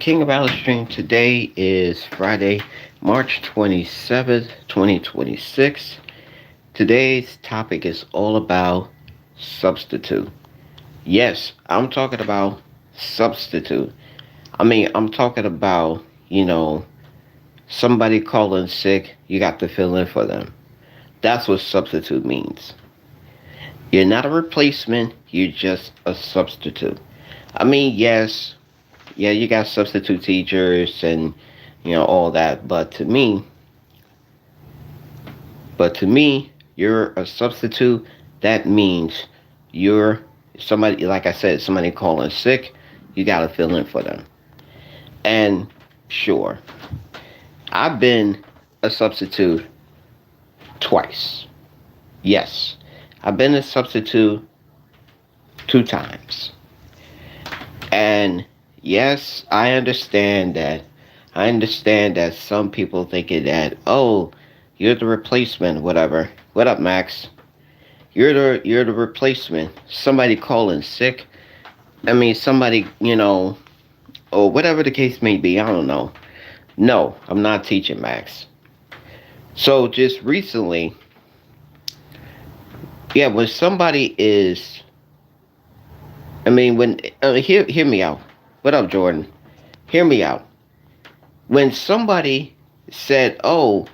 King of Battle Stream. Today is Friday, March 27th, 2026. Today's topic is all about substitute. Yes, I'm talking about substitute. I'm talking about, somebody calling sick, you got to fill in for them. That's what substitute means. You're not a replacement, you're just a substitute. Yes, yeah, you got substitute teachers and all that, but to me, you're a substitute. That means you're somebody, like I said, somebody calling sick, you got to fill in for them. And sure, I've been a substitute twice. Yes, I've been a substitute two times. And yes, I understand that some people thinking that, oh, you're the replacement, whatever. What up, Max? You're the replacement. Somebody calling sick. Somebody, or whatever the case may be. I don't know. No, I'm not teaching, Max. So just recently, yeah, when somebody is, when hear me out. What up, Jordan? Hear me out. When somebody said, "Oh,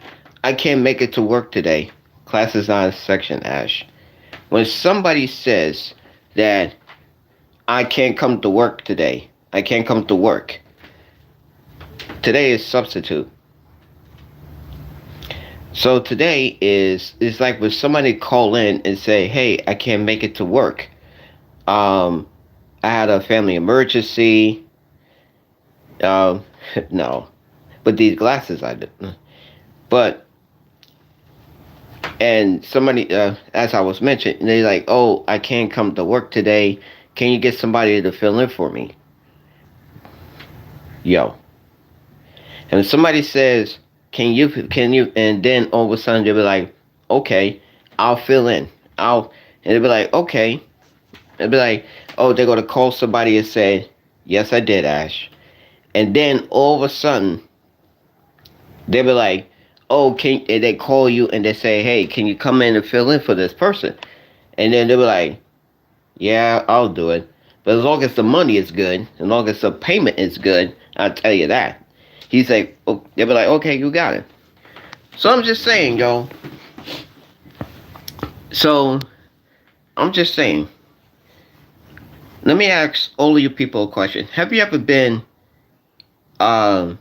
I can't make it to work today," class is on section Ash. When somebody says that I can't come to work today, I can't come to work. Today is substitute. So today is like when somebody call in and say, "Hey, I can't make it to work. Um, I had a family emergency." Um, no, but these glasses I did. But and somebody, as I was mentioning, they like, "Oh, I can't come to work today. Can you get somebody to fill in for me?" Yo, and somebody says, can you?" And then all of a sudden they'll be like, "Okay, I'll fill in. And they'll be like, "Okay." They'll be like, "Oh, they're gonna call somebody and say, 'Yes, I did, Ash.'" And then all of a sudden they'll be like, "Oh, and they call you and they say, 'Hey, can you come in and fill in for this person?'" And then they'll be like, "Yeah, I'll do it. But as long as the money is good, as long as the payment is good, I'll tell you that." He's like, oh, they'll be like, "Okay, you got it." So I'm just saying, yo. So I'm just saying. Let me ask all of you people a question. Have you ever been, um,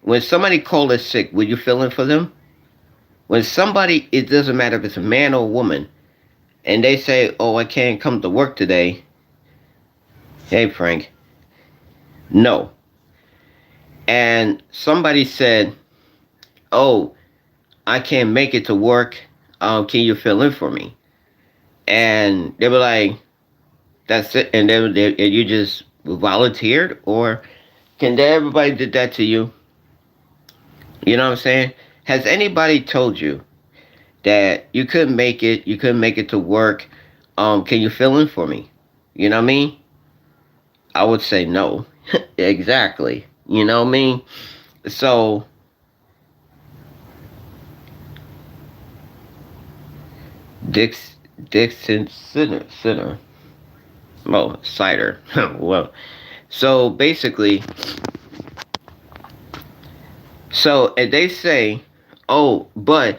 when somebody called us sick, would you fill in for them? When somebody, it doesn't matter if it's a man or a woman, and they say, "Oh, I can't come to work today." Hey, Frank. No. And somebody said, "Oh, I can't make it to work. Can you fill in for me?" And they were like, "That's it." And and you just volunteered, or everybody did that to you? You know what I'm saying? Has anybody told you that you couldn't make it? You couldn't make it to work. Can you fill in for me? You know what I mean? I would say no. Exactly. You know what I mean? So Dix Dixon Center. Oh, cider. Well, so basically, and they say, "Oh, but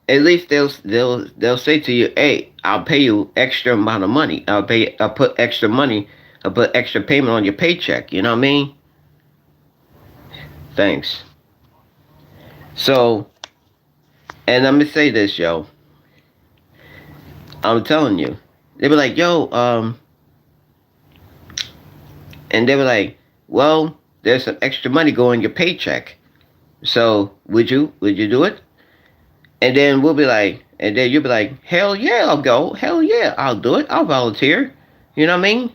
at least they'll say to you, 'Hey, I'll pay you extra amount of money. I'll put extra money. I'll put extra payment on your paycheck.'" You know what I mean? Thanks. So, and let me say this, yo. I'm telling you, they be like, "Yo, and they were like, "Well, there's some extra money going your paycheck. So would you do it?" And then we'll be like, and then you'll be like, "Hell yeah, I'll go. Hell yeah, I'll do it. I'll volunteer." You know what I mean?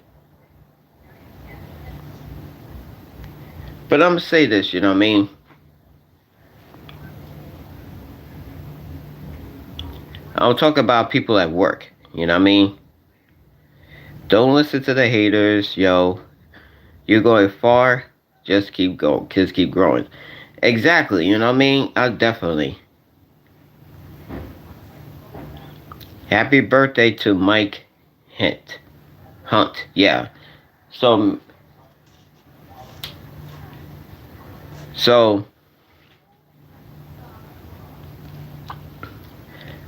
But I'm gonna say this, you know what I mean? I'll talk about people at work. You know what I mean? Don't listen to the haters, yo. You're going far. just keep going. Kids keep growing. Exactly. You know what I mean? I definitely. Happy birthday to Mike Hunt. Hunt. Yeah. So. So.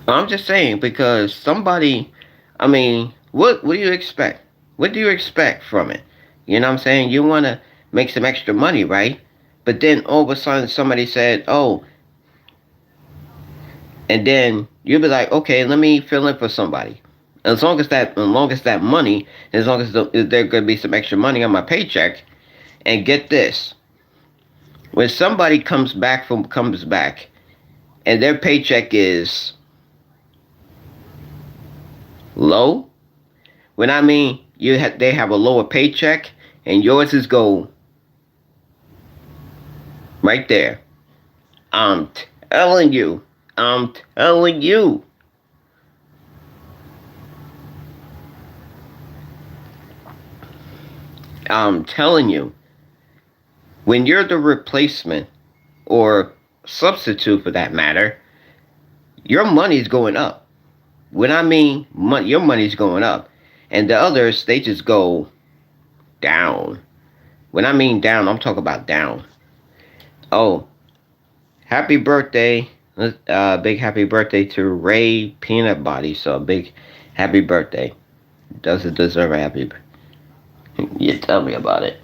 I'm just saying because somebody. I mean, what do you expect? What do you expect from it? You know what I'm saying? You want to make some extra money, right? But then all of a sudden somebody said, "Oh," and then you'll be like, "Okay, let me fill in for somebody." As long as that money, as long as there's gonna be some extra money on my paycheck, and get this, when somebody comes back, and their paycheck is low, when I mean they have a lower paycheck, and yours is gold right there. I'm telling you, I'm telling you, I'm telling you. When you're the replacement or substitute for that matter, your money's going up. When I mean money, your money's going up, and the others they just go down. When I mean down, I'm talking about down. Oh, happy birthday! Big happy birthday to Ray Peanut Body. So big happy birthday. Does it deserve a happy? You tell me about it.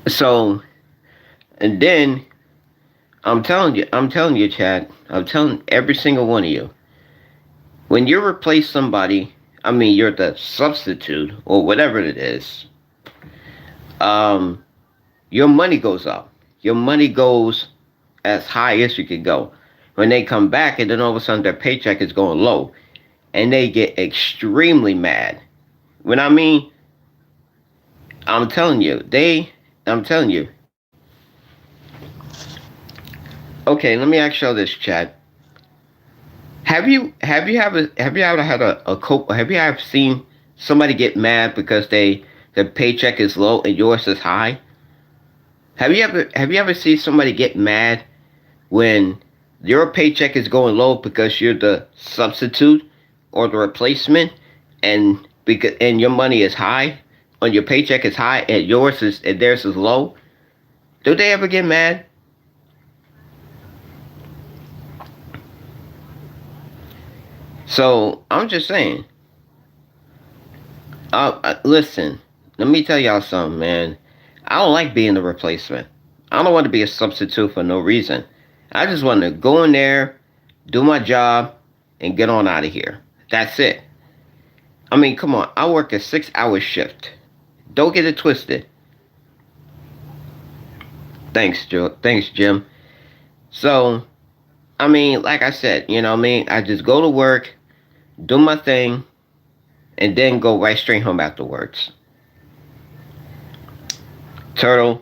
So and then I'm telling you, Chad. I'm telling every single one of you. When you replace somebody, I mean, you're the substitute or whatever it is. Um, your money goes up. Your money goes as high as you can go. When they come back, and then all of a sudden their paycheck is going low, and they get extremely mad. When I mean, I'm telling you, I'm telling you. Okay, let me ask you this, Chad. Have you ever had have you ever seen somebody get mad because their paycheck is low and yours is high? Have you ever seen somebody get mad when your paycheck is going low because you're the substitute or the replacement, and your money is high, on your paycheck is high, and theirs is low? Do they ever get mad? So I'm just saying. Listen, let me tell y'all something, man. I don't like being the replacement. I don't want to be a substitute for no reason. I just want to go in there, do my job, and get on out of here. That's it. I mean, come on. I work a 6-hour shift. Don't get it twisted. Thanks, Joe. Thanks, Jim. So, I mean, like I said, you know what I mean? I just go to work, do my thing, and then go right straight home afterwards. Turtle,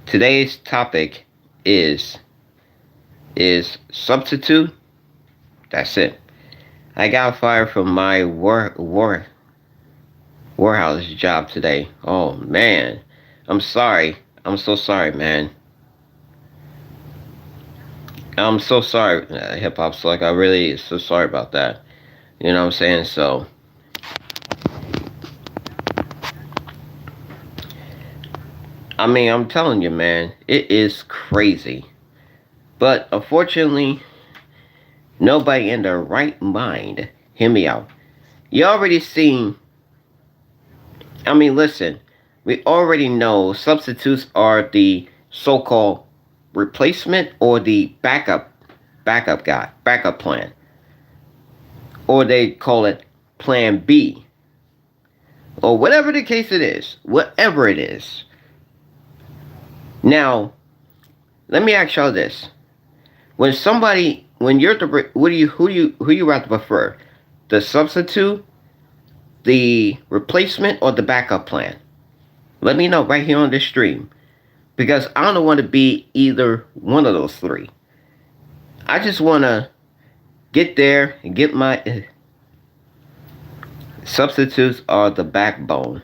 today's topic is substitute. That's it. I got fired from my warehouse job today. Oh man, I'm sorry. I'm so sorry, man. I'm so sorry, hip hop. So like, I really so sorry about that. You know what I'm saying? So, I mean, I'm telling you, man, it is crazy. But unfortunately, nobody in their right mind. Hear me out. You already seen. I mean, listen. We already know substitutes are the so-called replacement or the backup plan, or they call it Plan B, or whatever the case it is. Whatever it is. Now, let me ask y'all this: when you're the, who you rather prefer, the substitute, the replacement, or the backup plan? Let me know right here on this stream, because I don't want to be either one of those three. I just want to get there and get my substitutes are the backbone.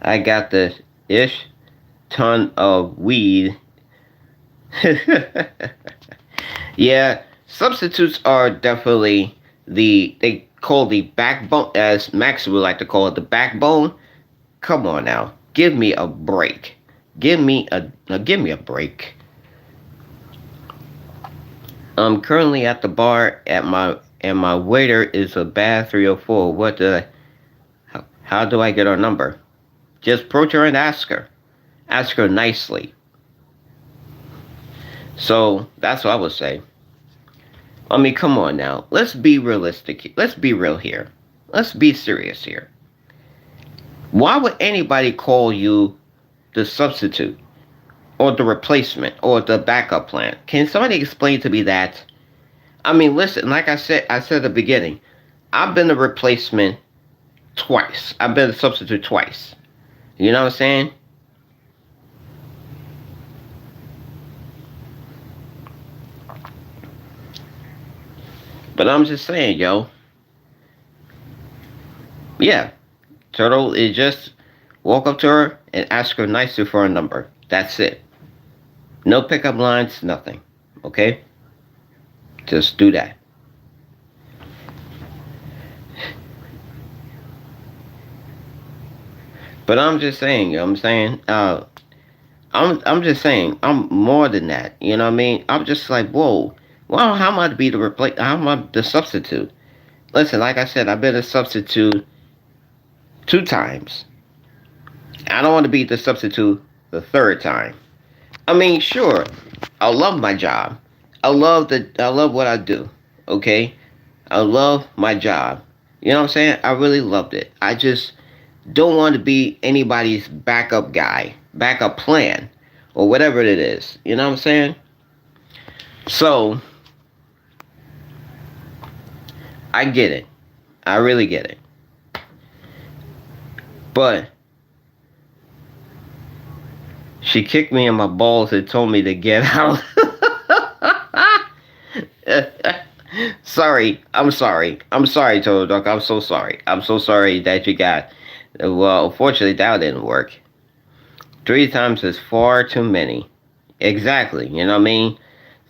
I got the ish ton of weed. Yeah, substitutes are definitely they call the backbone, as Max would like to call it, the backbone. Come on now, give me a break. Give me a break. I'm currently at the bar at my and my waiter is a bad 304. What the? How do I get her number? Just approach her and ask her. Ask her nicely. So that's what I would say. I mean, come on now. Let's be realistic. Let's be real here. Let's be serious here. Why would anybody call you the substitute or the replacement or the backup plan? Can somebody explain to me that? I mean, listen, like I said at the beginning, I've been a replacement twice. I've been a substitute twice. You know what I'm saying? But I'm just saying, yo. Yeah, Turtle is just walk up to her and ask her nicely for a number. That's it. No pickup lines, nothing. Okay? Just do that. But I'm just saying, you know what I'm saying? I'm just saying, I'm more than that. You know what I mean? I'm just like, whoa. Well, how am I to be the replace? How am I the substitute? Listen, like I said, I've been a substitute 2 times. I don't want to be the substitute the third time. I mean, sure, I love my job. I love what I do. Okay, I love my job. You know what I'm saying? I really loved it. I just don't want to be anybody's backup guy, backup plan, or whatever it is. You know what I'm saying? So I get it. I really get it. But she kicked me in my balls and told me to get out. Sorry. I'm sorry. I'm sorry, Total Duck. I'm so sorry. I'm so sorry that you got. Well, unfortunately, that didn't work. 3 times is far too many. Exactly. You know what I mean?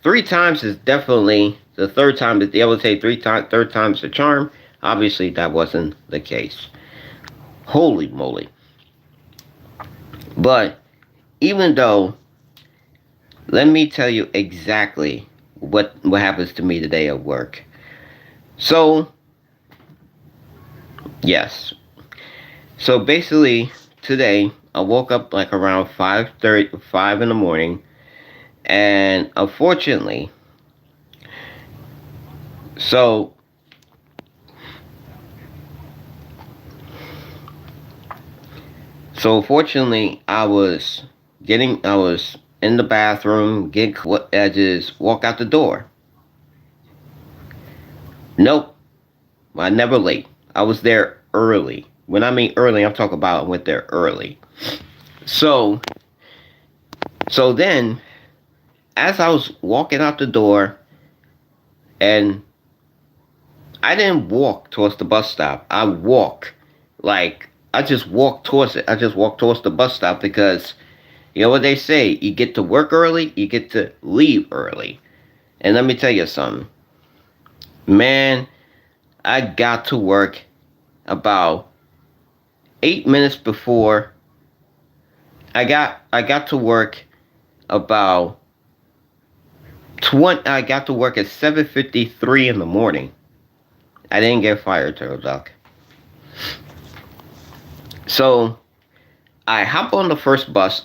3 times is definitely the third time. That they would say third time's the charm. Obviously, that wasn't the case. Holy moly! But even though, let me tell you exactly what happens to me today at work. So yes. So basically today I woke up like around 5:30, 5 in the morning, and unfortunately, so unfortunately, I was in the bathroom, I just walk out the door. Nope, I never late. I was there early. When I mean early, I'm talking about I went there early. So, then, as I was walking out the door, and I didn't walk towards the bus stop. I just walked towards it. I just walked towards the bus stop because you know what they say, you get to work early, you get to leave early. And let me tell you something. Man, I got to work about 8 minutes before. I got to work about 20. I got to work at 7:53 in the morning. I didn't get fired, Turtle Duck. So I hop on the first bus.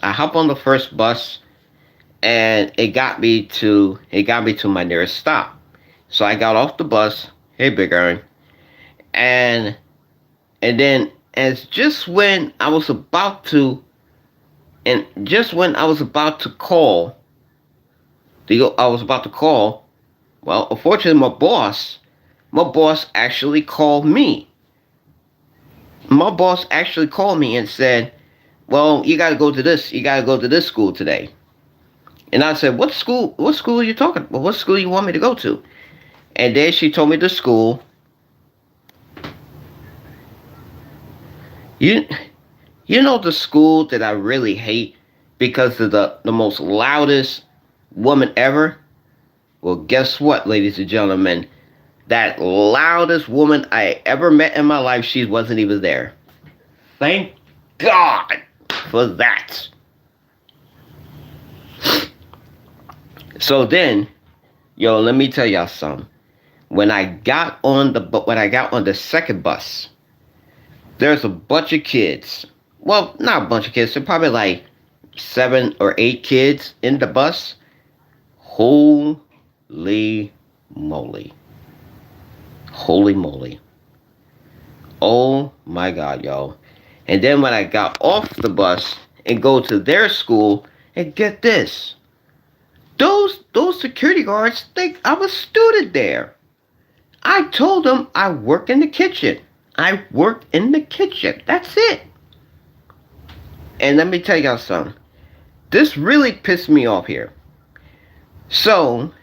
And it got me to my nearest stop. So I got off the bus. Hey, Big Earn. And then as just when I was about to call, well, unfortunately my boss actually called me. My boss actually called me and said, well, you gotta go to this school today. And I said, what school are you talking about? What school you want me to go to? And then she told me the school. You You know the school that I really hate because of the most loudest woman ever? Well, guess what, ladies and gentlemen? That loudest woman I ever met in my life, she wasn't even there. Thank God for that. So then, yo, let me tell y'all something. When I got on the second bus, there's a bunch of kids. Well, not a bunch of kids. There's probably like 7 or 8 kids in the bus. Holy moly. Holy moly. Oh my God, y'all. And then when I got off the bus and go to their school, and get this. Those security guards think I'm a student there. I told them I work in the kitchen. I work in the kitchen. That's it. And let me tell y'all something. This really pissed me off here. So,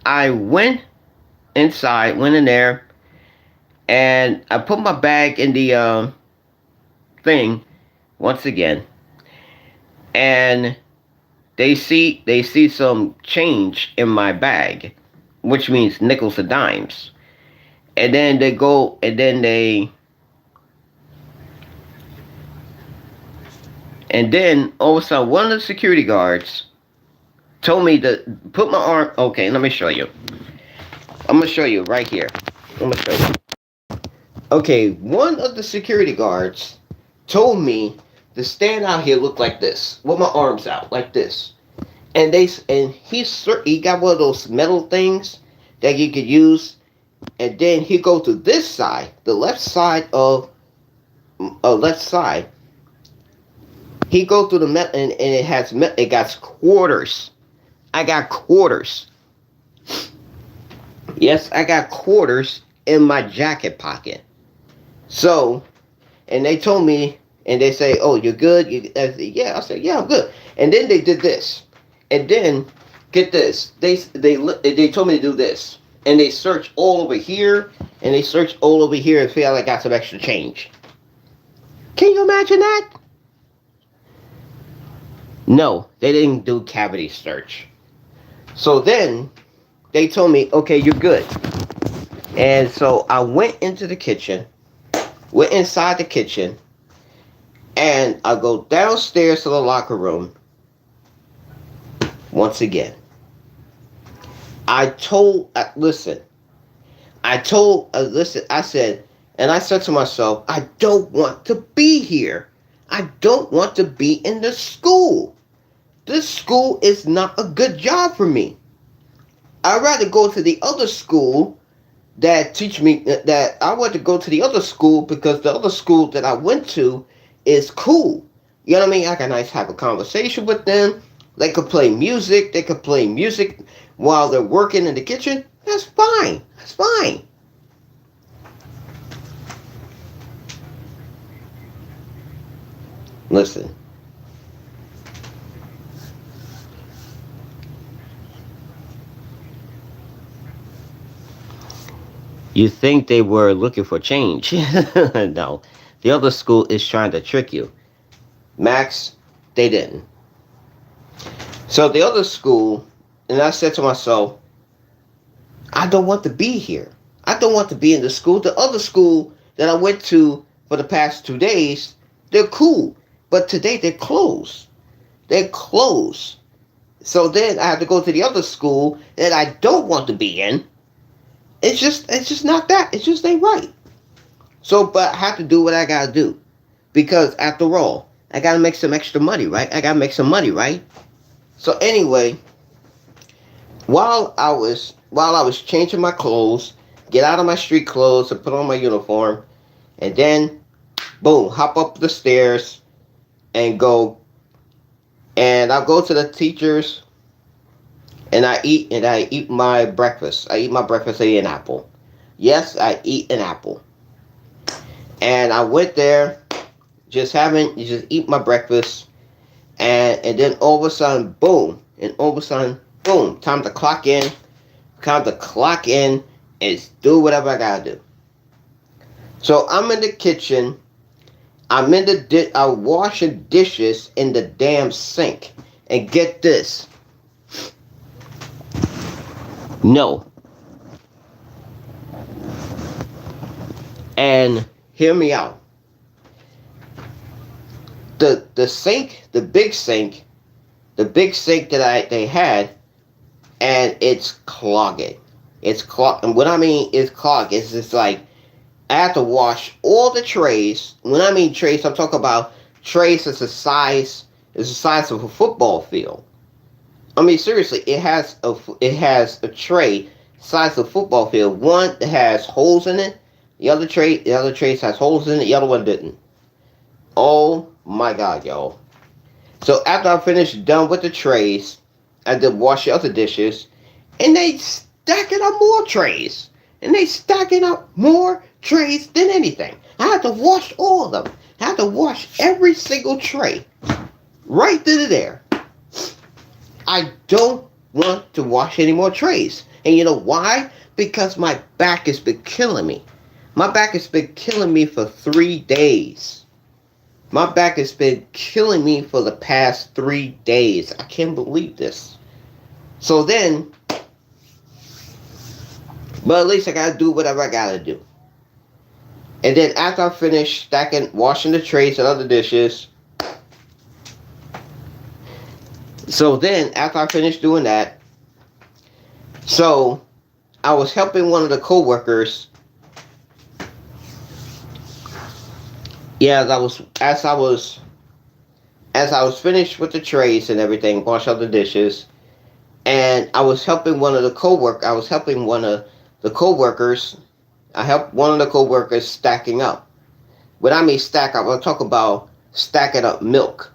I went inside, went in there, and I put my bag in the thing once again. And they see some change in my bag, which means nickels and dimes. And then they go, and then all of a sudden one of the security guards told me to put my arm. Okay, let me show you. I'm gonna show you right here. I'm gonna show you. Okay, one of the security guards told me to stand out here, look like this, with my arms out like this. And he got one of those metal things that you could use, and then he go to this side, the left side of left side. He go through the metal, and it got quarters. I got quarters. Yes, I got quarters in my jacket pocket. So, and they told me, and they say, "Oh, you're good." I said, yeah, I said, "Yeah, I'm good." And then they did this, and then get this, they told me to do this, and they searched all over here, and they searched all over here, and feel like I got some extra change. Can you imagine that? No, they didn't do cavity search. So then they told me, "Okay, you're good." And so I went into the kitchen, went inside the kitchen, and I go downstairs to the locker room once again. Listen, I said, and I said to myself, I don't want to be here. I don't want to be in this school. This school is not a good job for me. I'd rather go to the other school that teach me that I want to go to the other school, because the other school that I went to is cool. You know what I mean? I can have a conversation with them. They could play music. They could play music while they're working in the kitchen. That's fine. That's fine. Listen. You think they were looking for change. No. The other school is trying to trick you. Max, they didn't. So the other school, and I said to myself, I don't want to be here. I don't want to be in the school. The other school that I went to for the past 2 days, they're cool. But today they're closed. They're closed. So then I have to go to the other school that I don't want to be in. It's just not that. It just ain't right. So, but I have to do what I gotta do. Because after all, I gotta make some extra money, right? I gotta make some money, right? So anyway, while I was changing my clothes, get out of my street clothes and put on my uniform, and then boom, hop up the stairs and go, and I'll go to the teachers, and I eat my breakfast. I eat an apple. Yes, I eat an apple. And I went there, just eat my breakfast, and then all of a sudden, boom, time to clock in. Time to clock in and do whatever I gotta do. So I'm in the kitchen. I'm washing dishes in the damn sink. And get this. No. And hear me out. The sink, the big sink that they had, and it's clogging. It's clogged. And what I mean is clogged. It's just like I have to wash all the trays. When I mean trays, I'm talking about trays that's the size of a football field. I mean seriously, it has a tray size of a football field. One that has holes in it. The other tray has holes in it. The other one didn't. Oh my god, y'all. So after I finished done with the trays, I did wash the other dishes, and they stacking up more trays. And they stacking up more trays than anything. I had to wash all of them. I had to wash every single tray. Right then and there. I don't want to wash any more trays. And you know why? Because my back has been killing me. My back has been killing me for 3 days. My back has been killing me for the past 3 days. I can't believe this. So then, but at least I gotta do whatever I gotta do. And then after I finish washing the trays and other dishes, so then after I finished doing that, so I was helping one of the co-workers. Yeah, as I was finished with the trays and everything, wash out the dishes, and I was helping one of the co-work. I was helping one of the co-workers. I helped one of the co-workers stacking up. When I mean stack up, I'll talk about stacking up milk.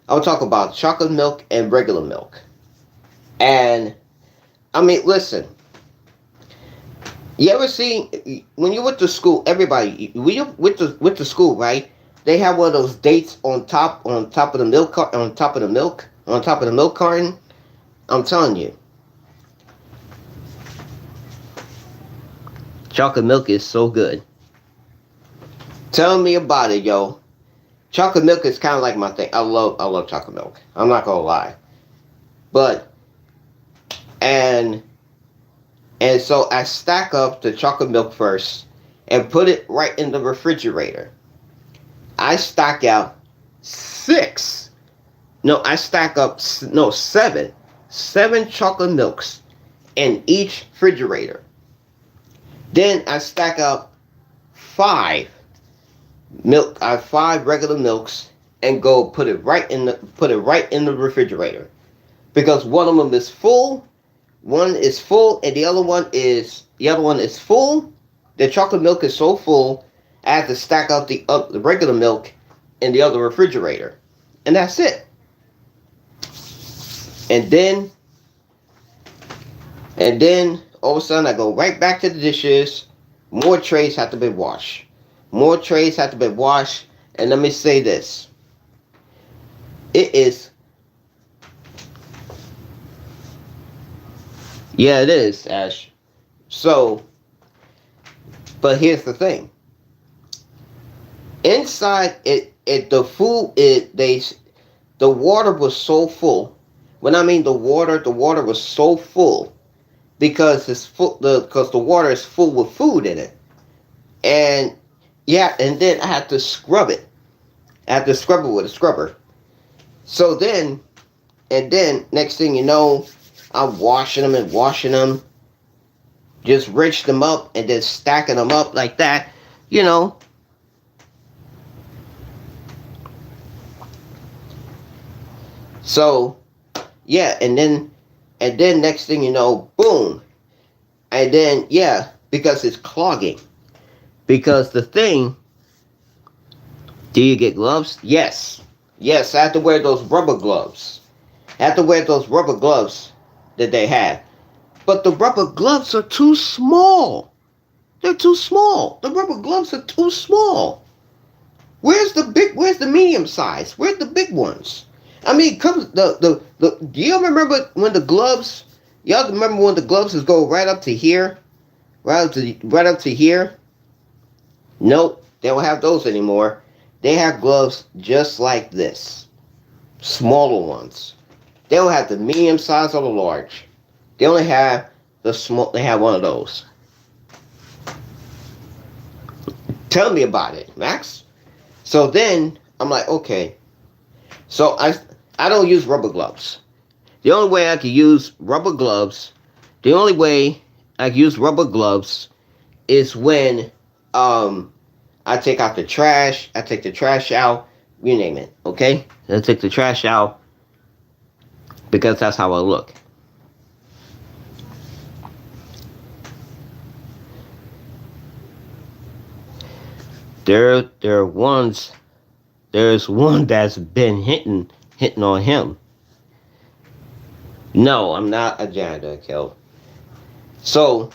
I'll talk about chocolate milk and regular milk. And I mean, listen. You ever seen when you went to school? Everybody, when you went to school, right? They have one of those dates on top of the milk on top of the milk carton. I'm telling you, chocolate milk is so good. Tell me about it, yo. Chocolate milk is kind of like my thing. I love chocolate milk. I'm not gonna lie, but and so I stack up the chocolate milk first and put it right in the refrigerator. I stack out six. No, I stack up seven chocolate milks in each refrigerator. Then I stack up five five regular milks and go put it right in the refrigerator, because one of them is full. One is full, and the other one is full. The chocolate milk is so full, I have to stack out the regular milk in the other refrigerator, and that's it. And then all of a sudden I go right back to the dishes. More trays have to be washed. And let me say this: it is. Yeah, it is, Ash. So, but here's the thing. Inside the water was so full. When I mean the water was so full because the water is full with food in it. And yeah, and then I had to scrub it. I had to scrub it with a scrubber. So then next thing you know, I'm washing them, just rinse them up and then stacking them up like that, you know. So, yeah, and then next thing you know, boom. And then, yeah, because it's clogging. Because the thing, do you get gloves? Yes. Yes, I have to wear those rubber gloves. That they have. But the rubber gloves are too small. They're too small. The rubber gloves are too small. Where's the medium size? Where's the big ones? I mean, do y'all remember when the gloves would go right up to here? Right up to here? Nope, they don't have those anymore. they have gloves just like this, smaller ones. They don't have the medium size or the large. They only have the small. They have one of those. Tell me about it, Max. So then I'm like, okay. So I don't use rubber gloves. The only way I can use rubber gloves, the only way I can use rubber gloves is when I take out the trash. I take the trash out. You name it. Okay. I take the trash out because that's how I look. There are ones. There's one that's been hitting on him. No, I'm not a janitor, Kel. So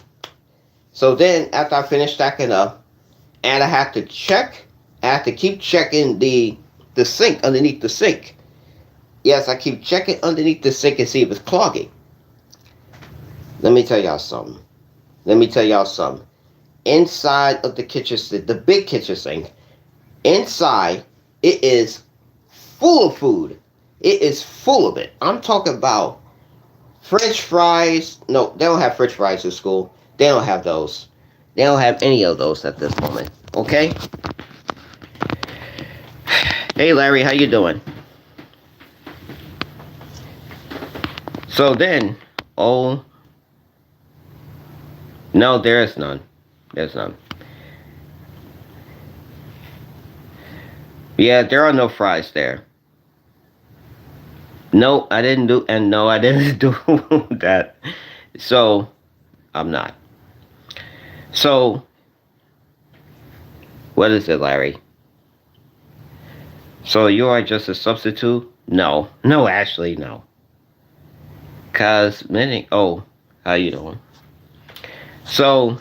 then after I finish stacking up, and I have to check, I have to keep checking the sink underneath the sink. Yes, I keep checking underneath the sink and see if it's clogging. Let me tell y'all something. Inside of the kitchen sink, the big kitchen sink, inside, it is full of food. It is full of it. I'm talking about French fries. No, they don't have French fries in school. They don't have those. They don't have any of those at this moment. Okay? Hey Larry, how you doing? So then, oh, no, there is none. There's none. Yeah, there are no fries there. No, I didn't do, and no, I didn't do that. So, I'm not. So, what is it, Larry? So you are just a substitute? No. No, Ashley, no. Cause many, oh, how you doing? So,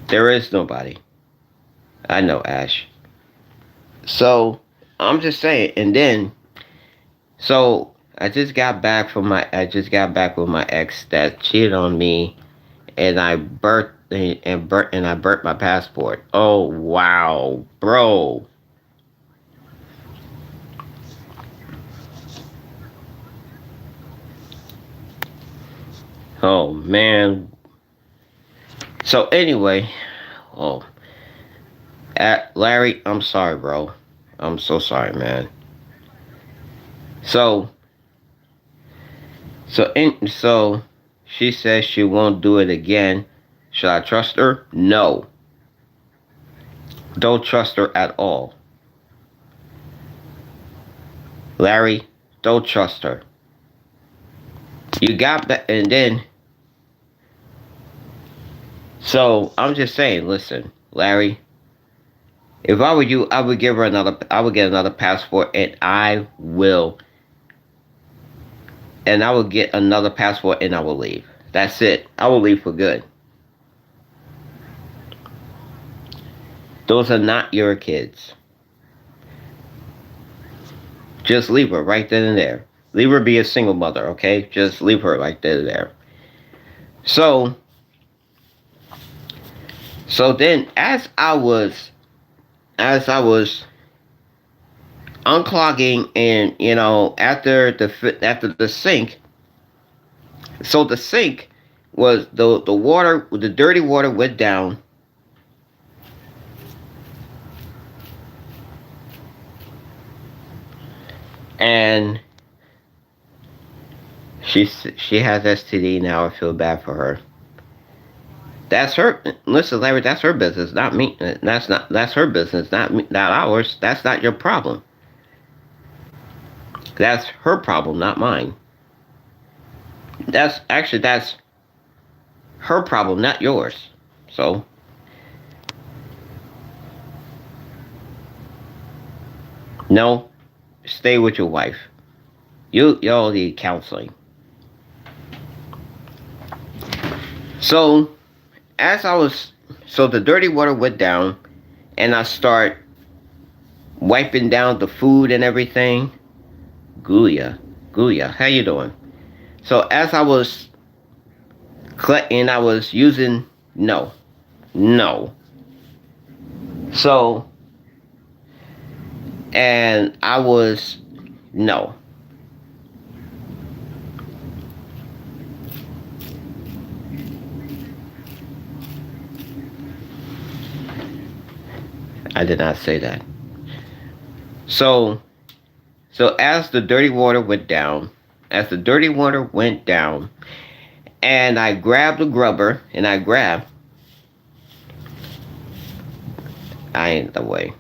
there is nobody. I know, Ash. So, I'm just saying, and then, so I just got back with my ex that cheated on me, and I burnt my passport. Oh wow, bro. Oh man. So anyway, oh, Larry, I'm sorry, bro. I'm so sorry, man. So, so she says she won't do it again. Should I trust her? No. Don't trust her at all. Larry, don't trust her. You got that, and then. So I'm just saying, listen, Larry. If I were you, I would get another passport, and I will get another passport, and I will leave. That's it. I will leave for good. Those are not your kids. Just leave her right then and there. Leave her be a single mother, okay? Just leave her right then and there. So then, as I was unclogging, and after the sink, so the sink was the water, the dirty water went down, and she has STD now. I feel bad for her. That's her. Listen, Larry, that's her business, not me. That's her business, not me, not ours. That's not your problem. That's her problem, not mine. That's her problem, not yours. So, no, stay with your wife. Y'all need counseling. So, so the dirty water went down, and I start wiping down the food and everything. Guya, how you doing? So as I was collecting, I was using no, no. So and I was no. I did not say that. So so as the dirty water went down, as the dirty water went down, and I grabbed the grubber and I ain't the way.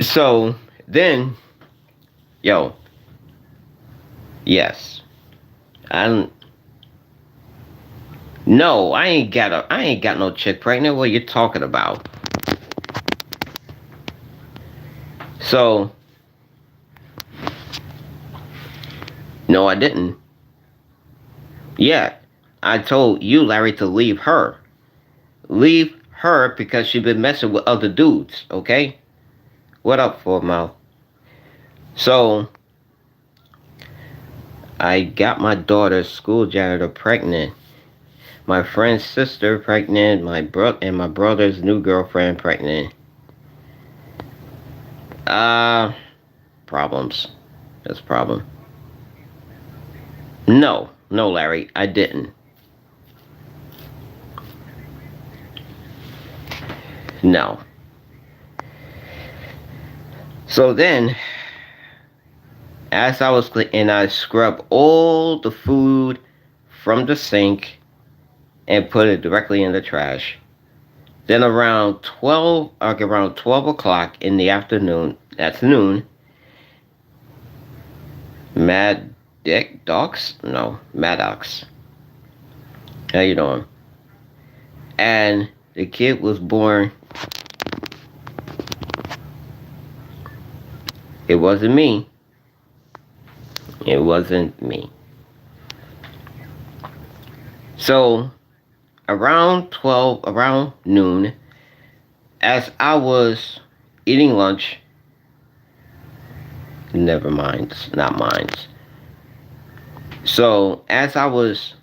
So then, yo, yes, I no, I ain't got no chick pregnant. What you talking about? So no, I didn't. Yeah, I told you, Larry, to leave her. Leave her because she been messing with other dudes. Okay, what up, for mouth? So I got my daughter's school janitor pregnant, my friend's sister pregnant, my brother's new girlfriend pregnant. Uh, Problems. That's a problem. No, no, Larry, I didn't. No. So then, as I was cleaning, I scrubbed all the food from the sink and put it directly in the trash. Then around 12 o'clock in the afternoon, that's noon, Mad Dick Docs? No, Maddox. How you doing? And the kid was born. It wasn't me. It wasn't me. So around noon, as I was eating lunch, never mind, not mine. So as I was,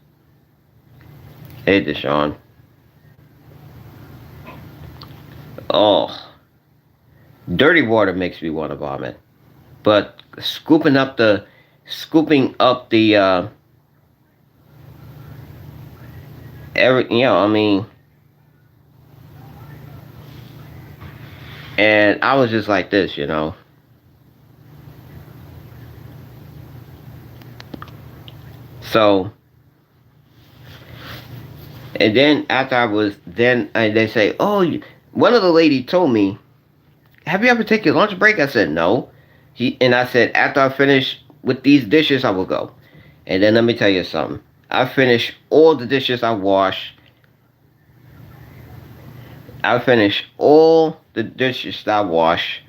hey Deshaun, oh, dirty water makes me want to vomit. But scooping up the I mean, and I was just like this. So, and then after they say, oh, one of the lady told me, have you ever taken a lunch break? I said no. And I said, after I finish with these dishes, I will go. And then let me tell you something. I finished all the dishes I washed. I finished all the dishes that I washed.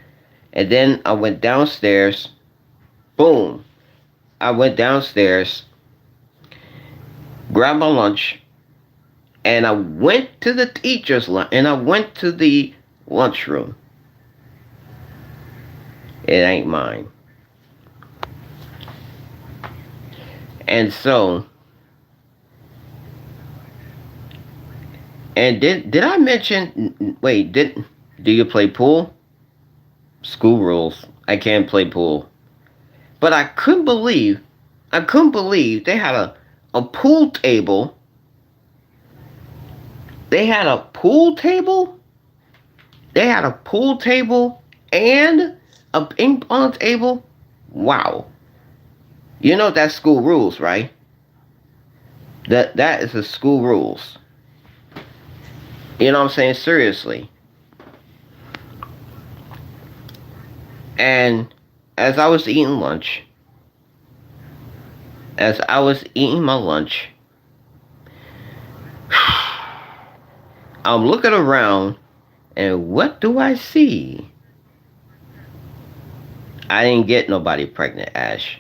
And then I went downstairs. Boom. I went downstairs, grabbed my lunch, and I went to the teacher's lunch, and I went to the lunchroom. It ain't mine. And so, and did I mention? Wait, do you play pool? School rules. I can't play pool. But I couldn't believe they had a pool table. They had a pool table. They had a pool table and a ping pong table. Wow. You know that's school rules, right? That is the school rules. You know what I'm saying? Seriously. And as I was eating lunch, as I was eating my lunch, I'm looking around, and what do I see? I didn't get nobody pregnant, Ash.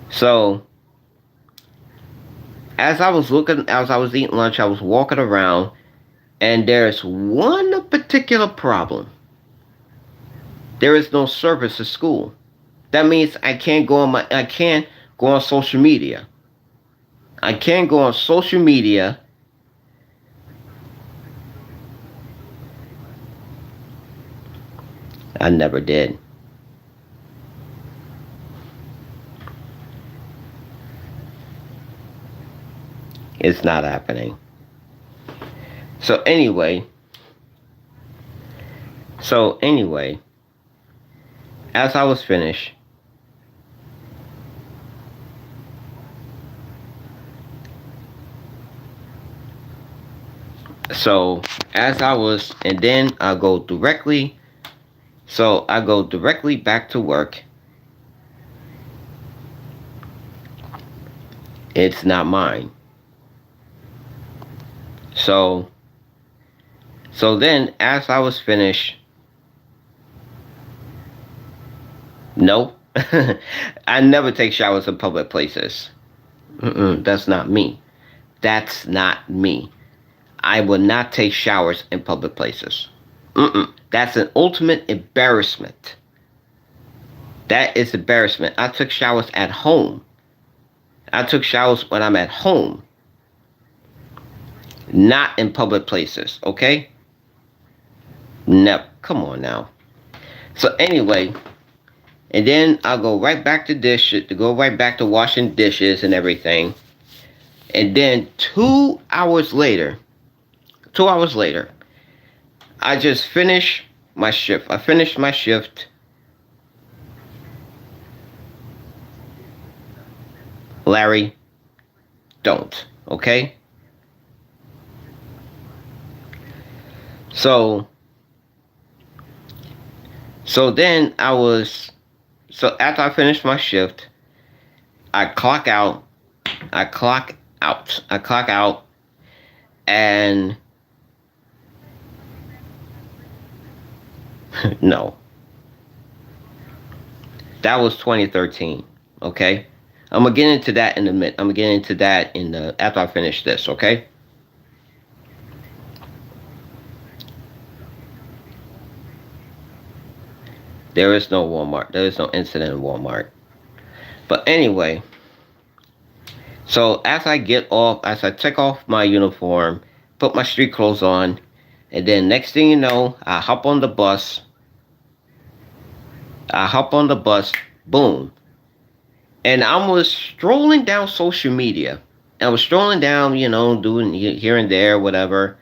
So, as I was eating lunch, I was walking around, And there's one particular problem. There is no service at school. That means I can't go on social media. I can't go on social media. I never did. It's not happening. So anyway, as I was finished, and then I go directly, back to work. It's not mine. So then, as I was finished, no, I never take showers in public places. That's not me. That's not me. I will not take showers in public places. That's an ultimate embarrassment. That is embarrassment. I took showers at home. I took showers when I'm at home, not in public places, okay? No, come on now. So anyway, and then I'll go right back to washing dishes and everything. And then 2 hours later, I just finished my shift. I finished my shift. Larry, don't, okay? So then after I finished my shift, I clock out, and no. That was 2013, okay? I'm gonna get into that in a minute. I'm gonna get into that after I finish this, okay? There is no Walmart. There is no incident in Walmart. But anyway, so as I take off my uniform, put my street clothes on, and then next thing you know, I hop on the bus. Boom. And I was strolling down social media. I was strolling down, doing here and there, whatever.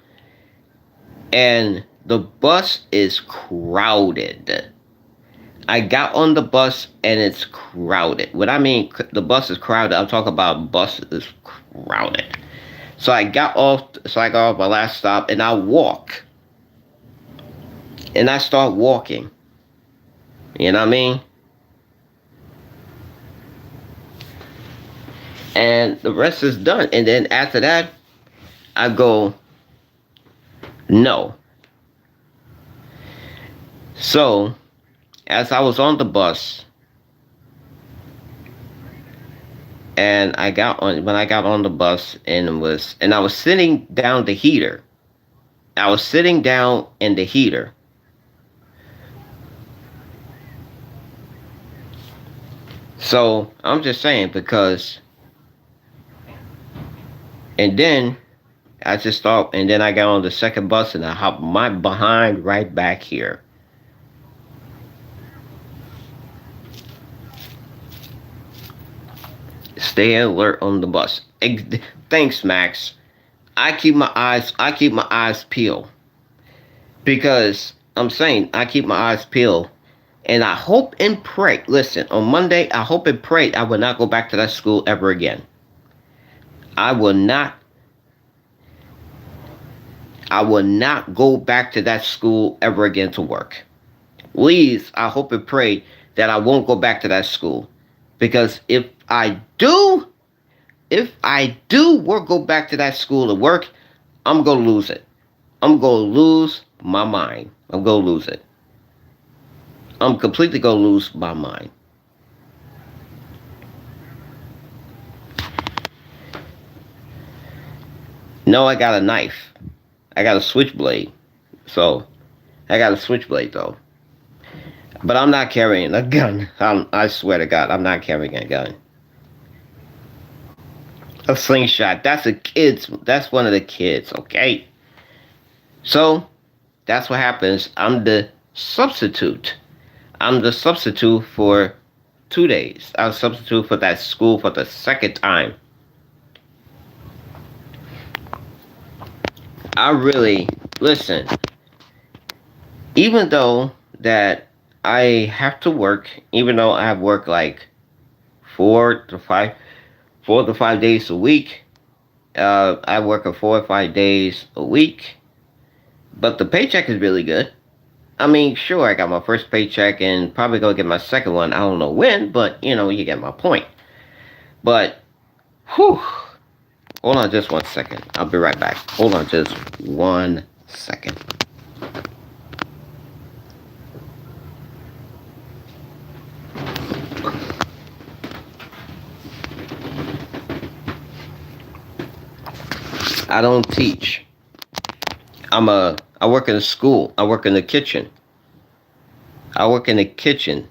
And the bus is crowded. I got on the bus and it's crowded. What I mean, the bus is crowded, I'm talking about bus is crowded. So I got off my last stop and I walk. And I start walking. You know what I mean? And the rest is done. And then after that, I go, no. So, as I was on the bus, and when I got on the bus and I was sitting down the heater. I was sitting down in the heater. So, I'm just saying because, and then I just thought, and then I got on the second bus and I hopped my behind right back here. Stay alert on the bus. Thanks, Max. I keep my eyes peeled. Because I'm saying I keep my eyes peeled. And I hope and pray. Listen, on Monday, I hope and pray I will not go back to that school ever again. I will not go back to that school ever again to work. Please, I hope and pray that I won't go back to that school. Because if I do go back to that school to work, I'm going to lose it. I'm going to lose my mind. I'm going to lose it. I'm completely going to lose my mind. No, I got a knife. I got a switchblade. So I got a switchblade though. But I'm not carrying a gun. I swear to God, I'm not carrying a gun. A slingshot. That's a kid's. That's one of the kids. Okay. So that's what happens. I'm the substitute. I'm the substitute for 2 days. I was substitute for that school for the second time. I really listen. Even though that I have to work, even though I have work like 4 to 5 days a week. I work 4 or 5 days a week, but the paycheck is really good. I mean, sure, I got my first paycheck and probably gonna get my second one. I don't know when, but you get my point. But, whew, hold on just 1 second. I'll be right back. Hold on just 1 second. I don't teach. I work in a school. I work in the kitchen. I work in the kitchen.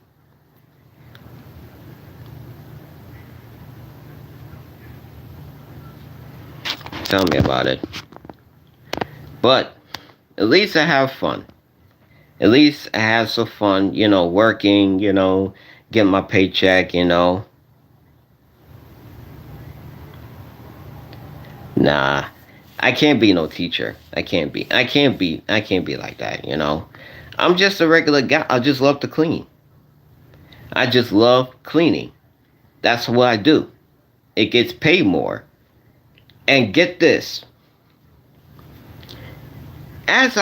Tell me about it. But at least I have fun. At least I have some fun, working, getting my paycheck, Nah, I can't be no teacher. I can't be like that. I'm just a regular guy. I just love to clean. I just love cleaning. That's what I do. It gets paid more. And get this. And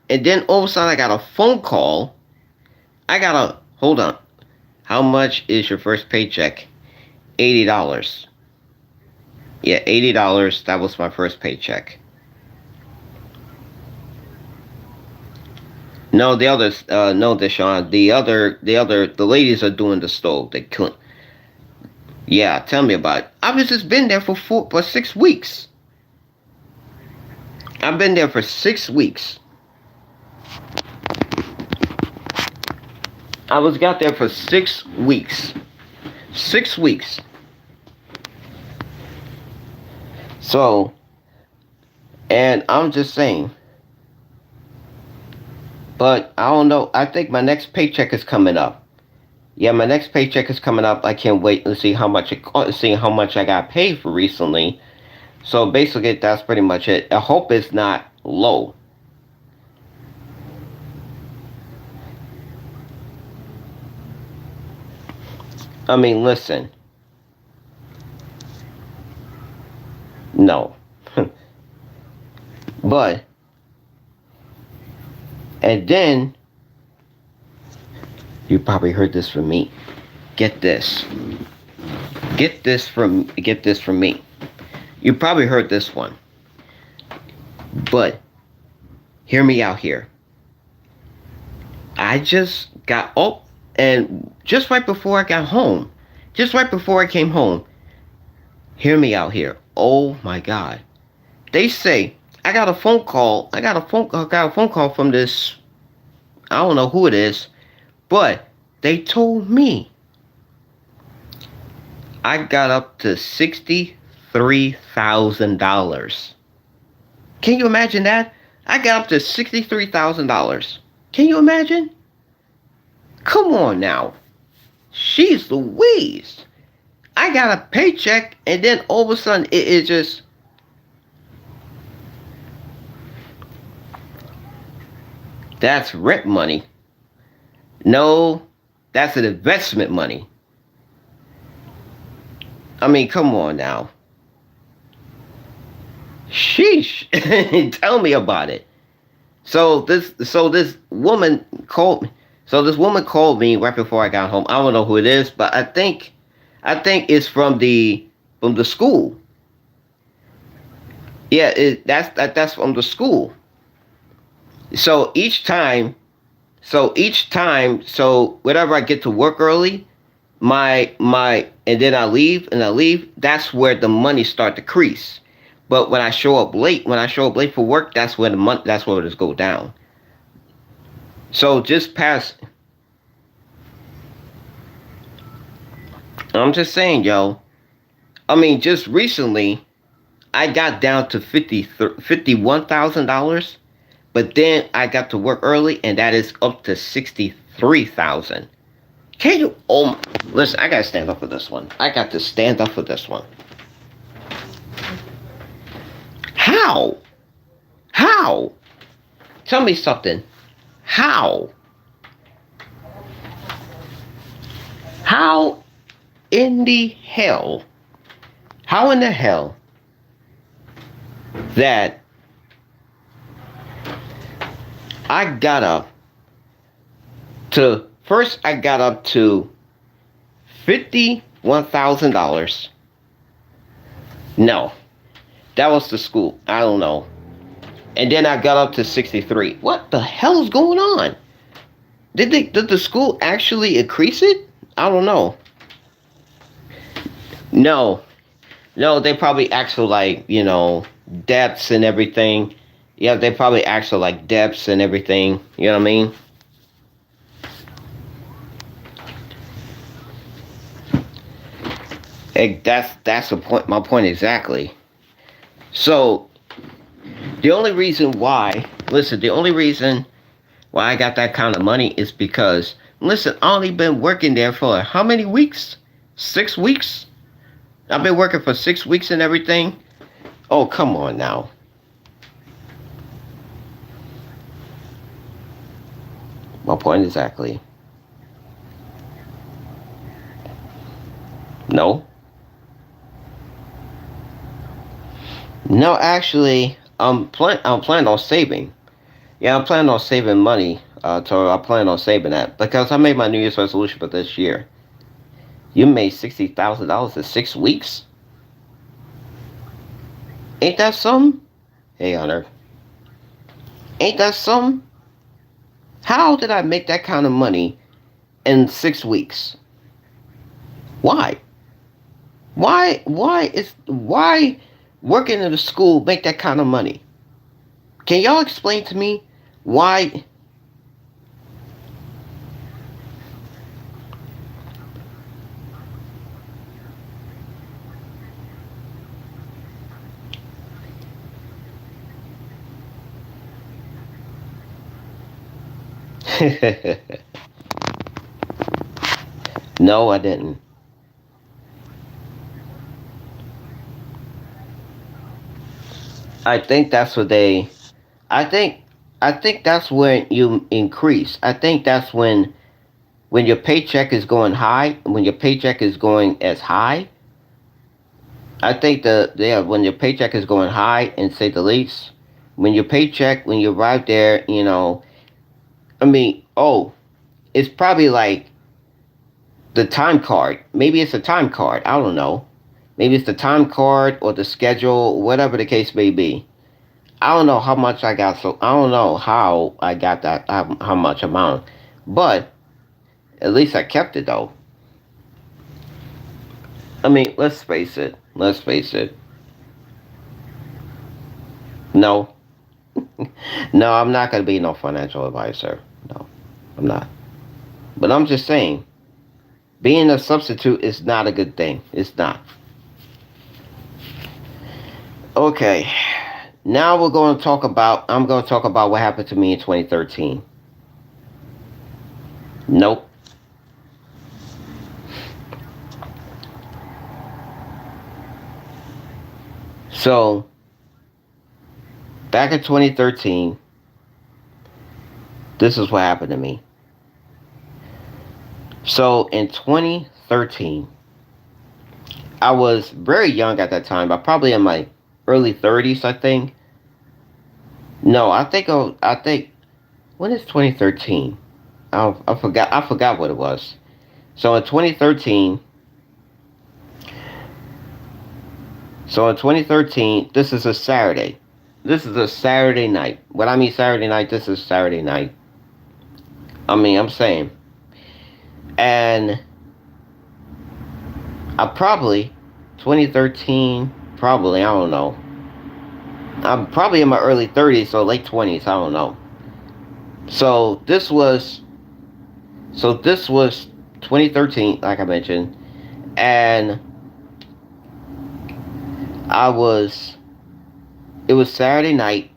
then all of a sudden I got a phone call. Hold on. How much is your first paycheck? $80. Yeah, $80. That was my first paycheck. No, the others, no, Deshaun. The ladies are doing the stove. They clean. Yeah, tell me about it. I've just been there for 6 weeks. I've been there for 6 weeks. Got there for 6 weeks. 6 weeks. So, and I'm just saying. But I don't know. I think my next paycheck is coming up. Yeah, my next paycheck is coming up. I can't wait to see how much I got paid for recently. So basically, that's pretty much it. I hope it's not low. I mean, listen. No. But, and then, you probably heard this from me. Get this. Get this from me. You probably heard this one. But, hear me out here. I just got up, and just right before I got home, just right before I came home, hear me out here. Oh my God. They say, I got a phone call from this, I don't know who it is, but they told me I got up to $63,000. Can you imagine that? I got up to $63,000. Can you imagine? Come on now. She's Louise. I got a paycheck and then all of a sudden it just... That's rent money. No, that's an investment money. I mean, come on now. Sheesh. Tell me about it. So this woman called me. So this woman called me right before I got home. I don't know who it is, but I think it's from the school. Yeah, that's from the school. So whenever I get to work early, and then I leave, that's where the money start to decrease. But when I show up late for work, that's when the month, that's where it go down. So just past, I'm just saying, yo. I mean, just recently, I got down to $51,000, but then I got to work early, and that is up to 63,000. Can you? Oh, listen, I gotta stand up for this one. I got to stand up for this one. How? How? Tell me something. How? How in the hell? How in the hell that I got up to first I got up to $51,000. No, that was the school. I don't know. And then I got up to 63. What the hell is going on? Did the school actually increase it? I don't know. No. No, they probably asked for like, depths and everything. Yeah, they probably asked for like depths and everything. You know what I mean? That's the point. My point exactly. So the only reason why, listen, the only reason why I got that kind of money is because, listen, I only been working there for how many weeks? 6 weeks. I've been working for 6 weeks and everything. Oh, come on now. My point exactly. No. No, actually, I'm planning on saving. Yeah, I'm planning on saving money. So I plan on saving that because I made my New Year's resolution for this year. You made $60,000 in 6 weeks. Ain't that something? Hey, Hunter. Ain't that something? How did I make that kind of money in 6 weeks? Why? Why working in a school make that kind of money? Can y'all explain to me why? No, I didn't. I think that's what they. I think. I think that's when you increase. I think that's when your paycheck is going high. When your paycheck is going as high. I think when your paycheck is going high, and say the least, when you arrive there, I mean, oh, it's probably like the time card. Maybe it's a time card. I don't know. Maybe it's the time card or the schedule, whatever the case may be. I don't know how much I got, so I don't know how I got that, how much amount. But at least I kept it though. I mean, let's face it. Let's face it. No. No, I'm not going to be no financial advisor. No, I'm not. But I'm just saying, being a substitute is not a good thing. It's not. Okay. Now I'm going to talk about what happened to me in 2013. Nope. So, back in 2013, this is what happened to me. So, in 2013, I was very young at that time. I probably in my early 30s, I think. No, I think when is 2013? I forgot. I forgot what it was. So in 2013, this is a Saturday. This is a Saturday night. What I mean Saturday night, this is Saturday night. I mean, I'm saying. And I probably 2013, probably, I don't know. I'm probably in my early 30s, so late 20s. I don't know. So this was 2013, like I mentioned, and I was. It was Saturday night,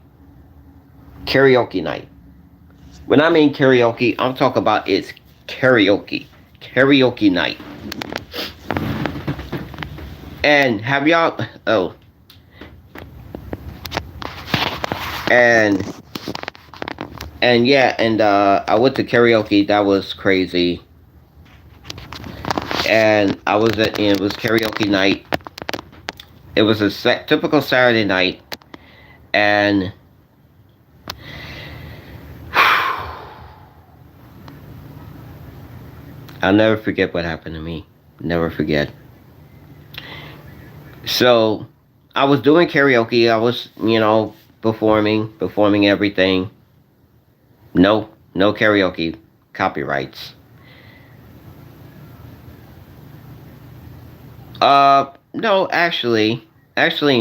karaoke night. When I mean karaoke, I'm talking about it's karaoke night. And have y'all? Oh, and yeah, and I went to karaoke. That was crazy. And I was at, it was karaoke night. It was a typical Saturday night, and I'll never forget what happened to me. Never forget. So I was doing karaoke. I was, performing everything. No karaoke copyrights. No, actually,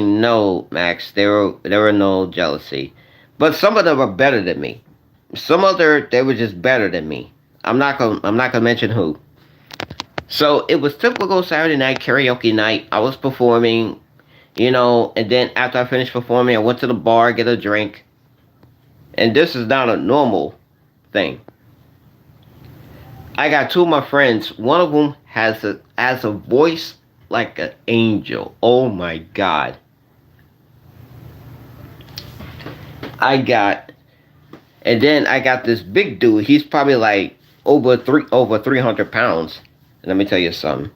no, Max. There were no jealousy, but some of them were better than me. They were just better than me. I'm not gonna mention who. So it was typical Saturday night karaoke night. I was performing, and then after I finished performing, I went to the bar get a drink. And this is not a normal thing. I got two of my friends. One of them has a voice like an angel. Oh my god. I got and then I got this big dude. He's probably like over 300 pounds. And let me tell you something.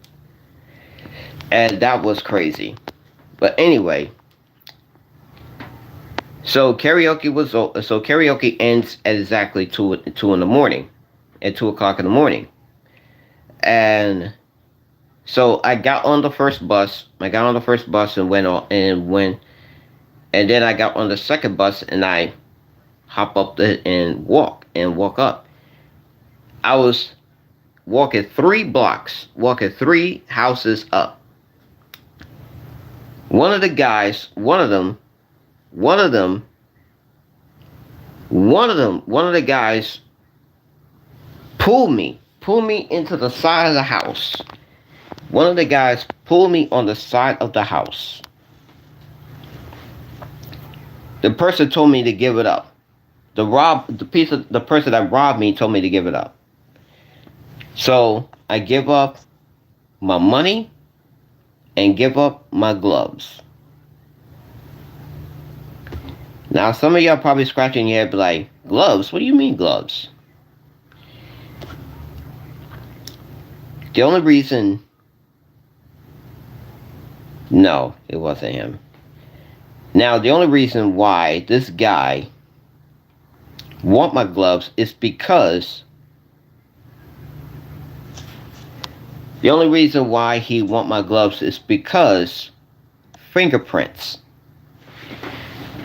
And that was crazy. But anyway, so karaoke ends at exactly two in the morning, at 2 o'clock in the morning, and so I got on the first bus. And went on and then I got on the second bus and I hop up and walk up. I was walking 3 blocks, walking 3 houses up. One of the guys, one of the guys pulled me into the side of the house. One of the guys pulled me on the side of the house. The person told me to give it up. The person that robbed me told me to give it up. So I give up my money and give up my gloves. Now some of y'all probably scratching your head, be like, gloves? What do you mean gloves? The only reason, no, it wasn't him. Now the only reason why this guy want my gloves is because fingerprints.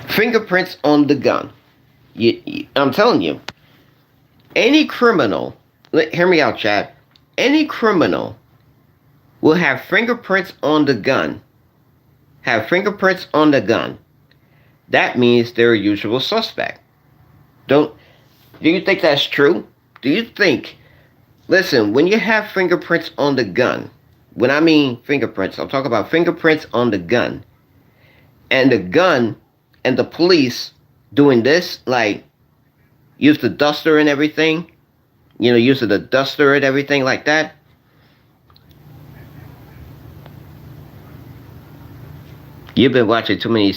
Fingerprints on the gun. I'm telling you, any criminal, hear me out, Chad. Any criminal will have fingerprints on the gun. That means they're a usual suspect. Do you think that's true? Do you think, listen, when you have fingerprints on the gun, when I mean fingerprints, I'm talking about fingerprints on the gun, and the police doing this, like, use the duster and everything, using the duster and everything like that. You've been watching too many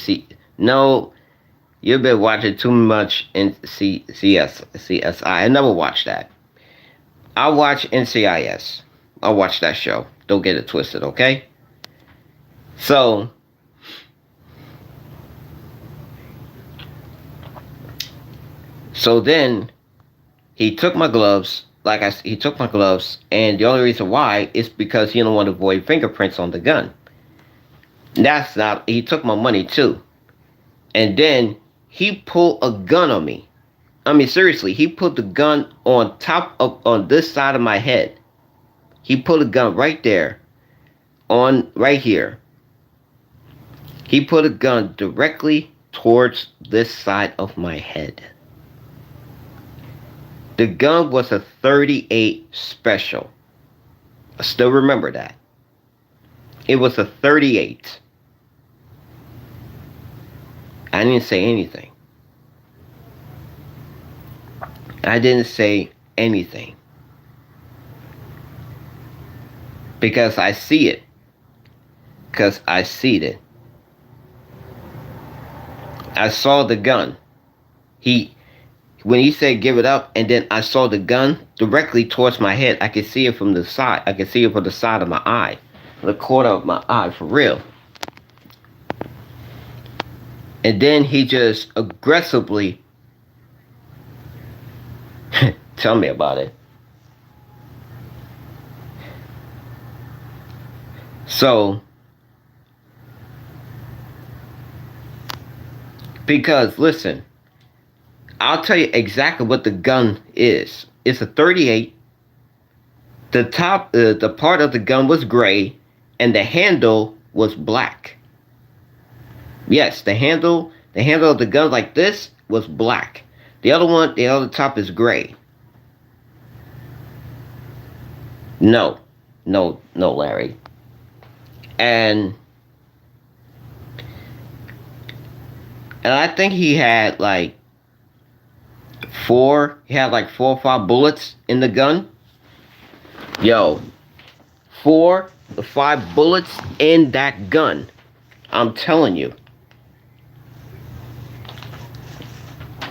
you've been watching too much in CSI. I never watched that. I watch NCIS. I watch that show. Don't get it twisted, okay? So then he took my gloves. He took my gloves, and the only reason why is because he don't want to avoid fingerprints on the gun. He took my money too. And then he pulled a gun on me. I mean, seriously, he put the gun on this side of my head. He put a gun right there, right here. He put a gun directly towards this side of my head. The gun was a 38 special. I still remember that. It was a 38. I didn't say anything. I didn't say anything. Because I see it. Because I see it. I saw the gun. When he said give it up, and then I saw the gun directly towards my head. I could see it from the side. I could see it from the side of my eye. The corner of my eye, for real. And then he just aggressively tell me about it. So, because listen, I'll tell you exactly what the gun is. It's a 38. The top, the part of the gun was gray, and the handle was black. Yes, the handle of the gun like this was black. The other top is gray. No, Larry. And I think he had like 4 or 5 bullets in the gun. Yo, 4 or 5 bullets in that gun. I'm telling you.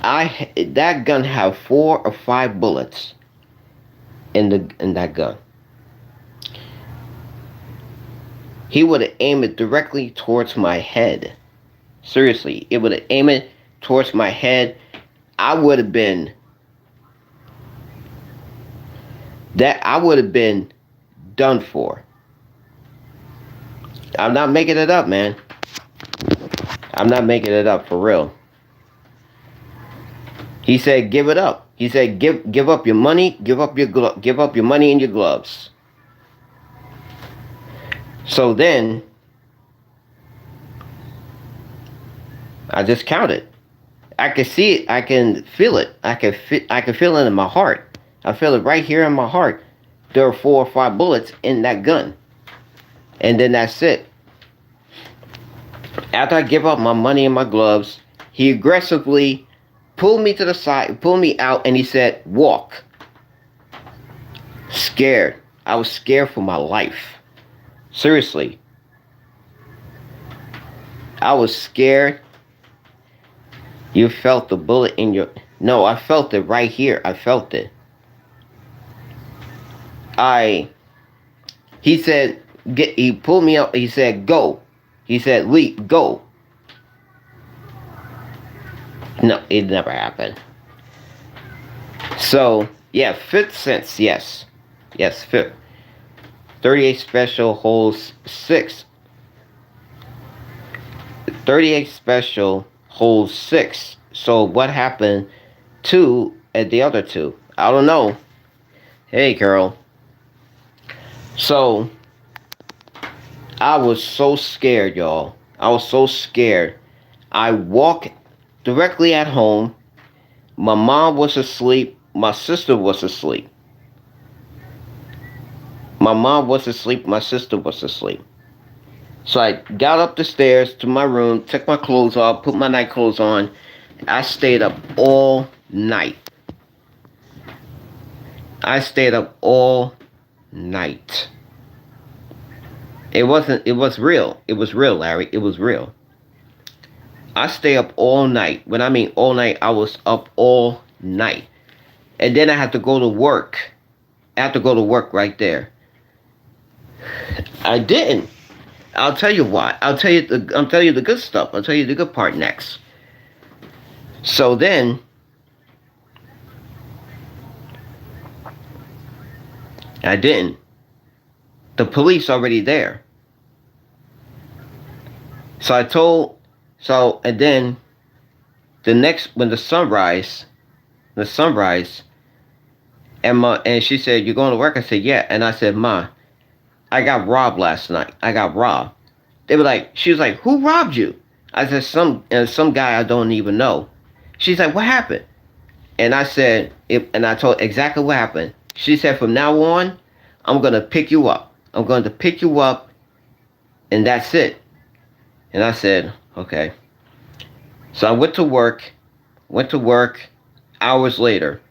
That gun had 4 or 5 bullets in that gun. He would have aimed it directly towards my head. Seriously, it would have aimed it towards my head. I would have been done for. I'm not making it up, man. I'm not making it up, for real. He said, "Give it up." He said, "Give up your money. Give up your money and your gloves." So then, I just counted. I can see it. I can feel it. I can feel it in my heart. I feel it right here in my heart. There are 4 or 5 bullets in that gun, and then that's it. After I give up my money and my gloves, he aggressively pulled me to the side, pulled me out, and he said, "Walk." Scared. I was scared for my life. Seriously. I was scared. You felt the bullet in your... No, I felt it right here. I felt it. He said, he pulled me up. He said, "Go." He said, "Leap, go." No, it never happened. So, yeah, 5th sense, yes. Yes, 5th. 38 special holds 6. 38 special holds 6. So what happened at the other 2? I don't know. Hey, girl. So, I was so scared, y'all. I was so scared. I walked directly at home. My mom was asleep. My sister was asleep. My mom was asleep. My sister was asleep. So I got up the stairs to my room, took my clothes off, put my night clothes on. I stayed up all night. I stayed up all night. It was real. It was real, Larry. It was real. I stay up all night. When I mean all night, I was up all night. And then I had to go to work. I had to go to work right there. I didn't. I'll tell you why. I'll tell you the good stuff. I'll tell you the good part next. So then, I didn't. The police already there. And then when the sunrise, and she said, "You going to work?" I said, "Yeah." And I said, "Ma, I got robbed last night. I got robbed." She was like, "Who robbed you?" I said, some guy I don't even know. She's like, what happened? And I said, and I told exactly what happened. She said, from now on, I'm going to pick you up. I'm going to pick you up, and that's it. And I said, okay. So I went to work hours later.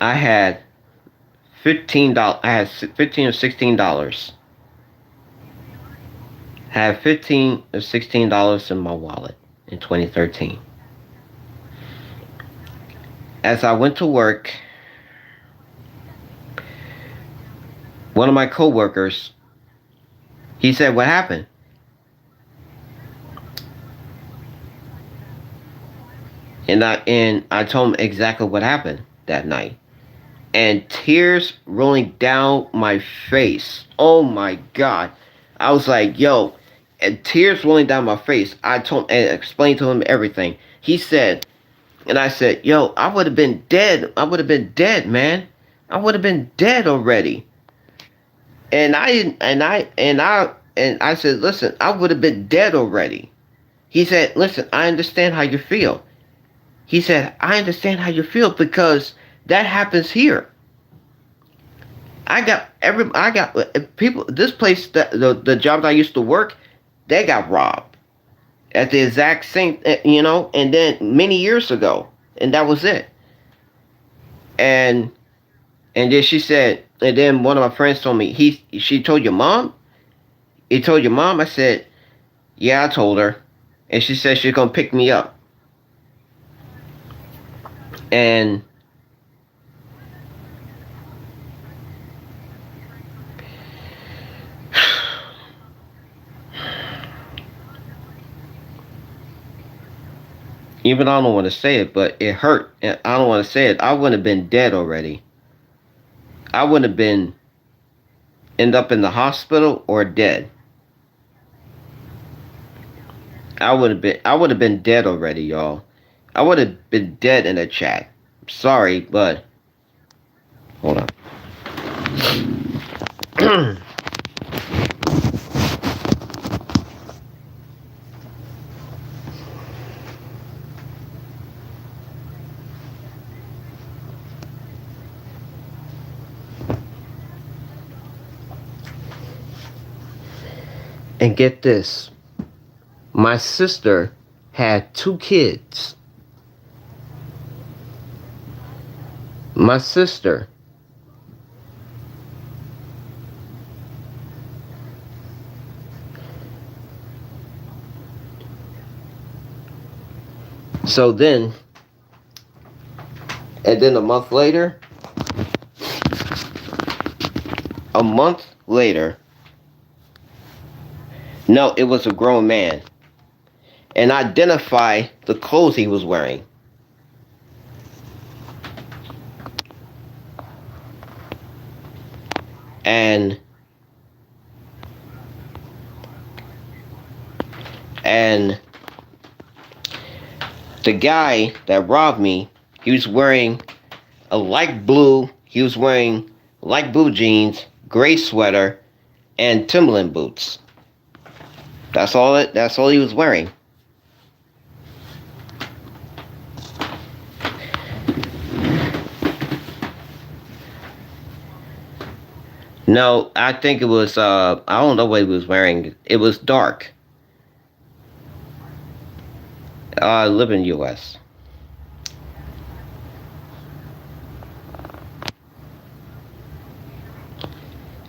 I had $15. I had 15 or $16. I had $15 or $16 in my wallet in 2013. As I went to work, one of my coworkers, he said, "What happened?" And I told him exactly what happened that night. And tears rolling down my face. Oh my God. I was like, yo, and tears rolling down my face. I told and explained to him everything. He said, and I said, yo, I would have been dead. I would have been dead, man. I would have been dead already. And I said, listen, I would have been dead already. He said, listen, I understand how you feel. He said, I understand how you feel because that happens here. I got people. This place, the jobs I used to work, they got robbed at the exact same, and then many years ago, and that was it. And and then she said, and then one of my friends told me, she told your mom. He told your mom. I said, yeah, I told her, and she said she's gonna pick me up. And even I don't want to say it, but it hurt. And I don't want to say it. I wouldn't have been dead already. I wouldn't have been end up in the hospital or dead. I would have been dead already, y'all. I would have been dead in the chat. Sorry, but hold on. And get this. My sister had 2 kids. My sister. So then, and then a month later, no, it was a grown man, and identify the clothes he was wearing. And and the guy that robbed me, he was wearing he was wearing light blue jeans, gray sweater, and Timberland boots. That's all he was wearing. No, I think it was I don't know what he was wearing. It was dark. I live in US.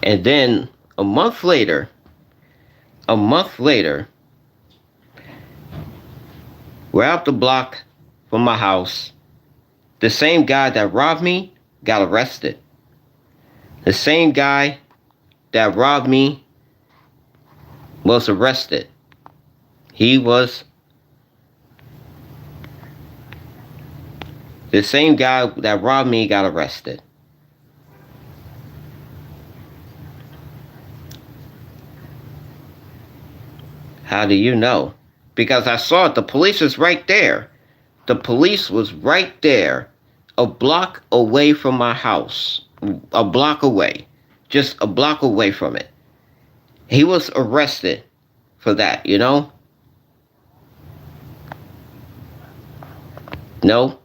And then a month later, we're out the block from my house. The same guy that robbed me got arrested. The same guy that robbed me was arrested. He was the same guy that robbed me got arrested. How do you know? because I saw it. The police is right there. The police was right there, a block away from my house. A block away. Just a block away from it. He was arrested for that, you know? No?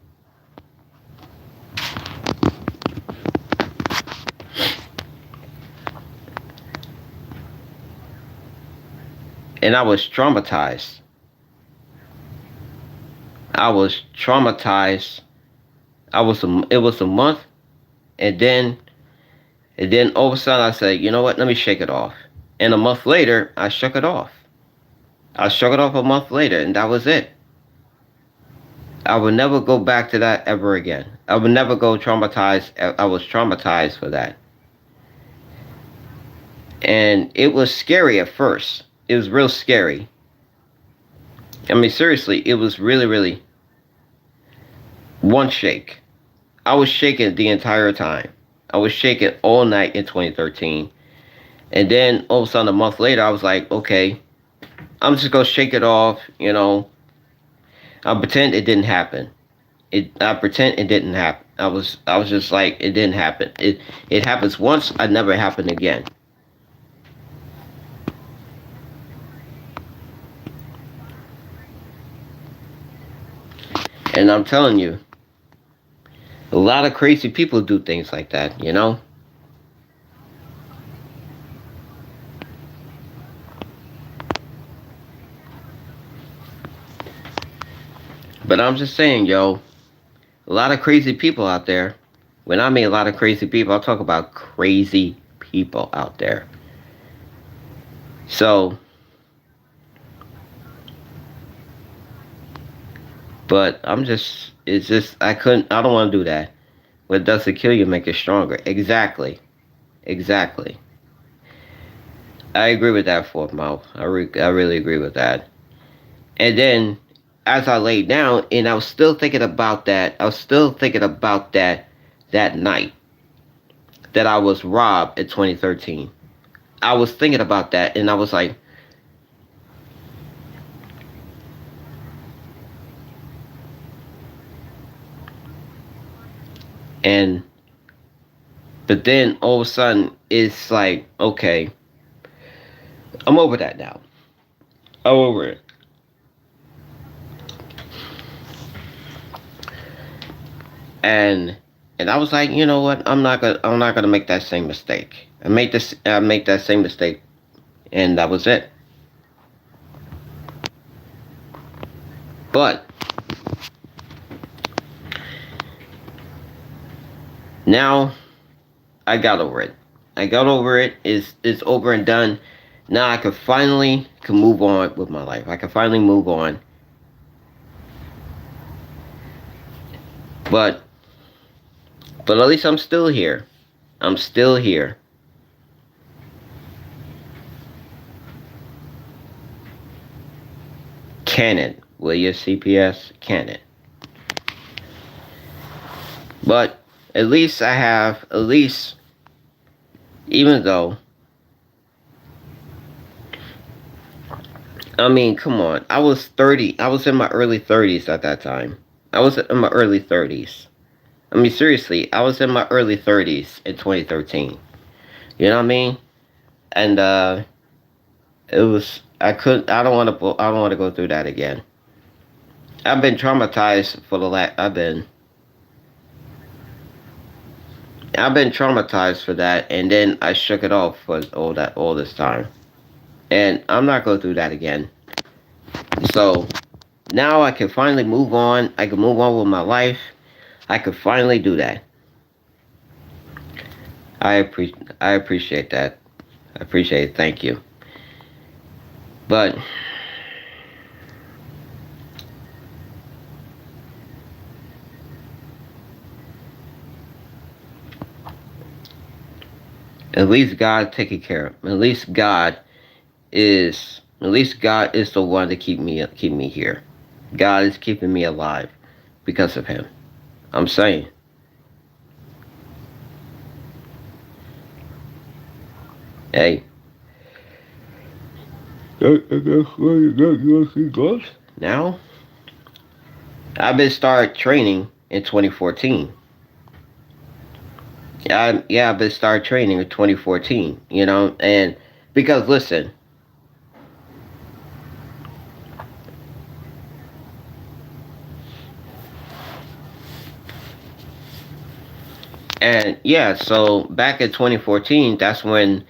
And I was traumatized. I was traumatized. It was a month, and then all of a sudden I said, you know what, let me shake it off. And a month later, I shook it off. I shook it off a month later, and that was it. I would never go back to that ever again. I would never go traumatized. I was traumatized for that. And it was scary at first. It was real scary. I mean, seriously, it was really, really one shake. I was shaking the entire time. I was shaking all night in 2013. And then all of a sudden, a month later, I was like, okay, I'm just going to shake it off, you know. I'll pretend it didn't happen. I pretend it didn't happen. I was just like, it didn't happen. It happens once, it never happened again. And I'm telling you, a lot of crazy people do things like that, you know? But I'm just saying, yo, a lot of crazy people out there. When I mean a lot of crazy people, I'll talk about crazy people out there. So, but I don't want to do that. What doesn't kill you make it stronger. Exactly. Exactly. I agree with that, Fourth Mouth. I really agree with that. And then, as I laid down, and I was still thinking about that, that night that I was robbed in 2013. I was thinking about that, and I was like, and, but then all of a sudden, it's like, okay, I'm over that now. I'm over it. And I was like, you know what? I'm not gonna make that same mistake. I make that same mistake, and that was it. But now I got over it. I got over it. It's over and done. Now I can move on with my life. I can finally move on. But at least I'm still here. I'm still here. Can it? Will your CPS? Can it? But at least even though, I mean, come on. I was 30. I was in my early 30s at that time. I was in my early 30s. I mean, seriously, I was in my early 30s in 2013. You know what I mean? And it was I don't want to go through that again. I've been traumatized for the last I've been traumatized for that, and then I shook it off for all this time. And I'm not going through that again. So now I can finally move on. I can move on with my life. I can finally do that. I appreciate that. I appreciate it. Thank you. But at least God taking care of me. At least God is the one to keep me here. God is keeping me alive because of him. I'm saying. Hey. Now, I've been started training in 2014. I've been started training in 2014. And because listen, and yeah, so back in 2014, that's when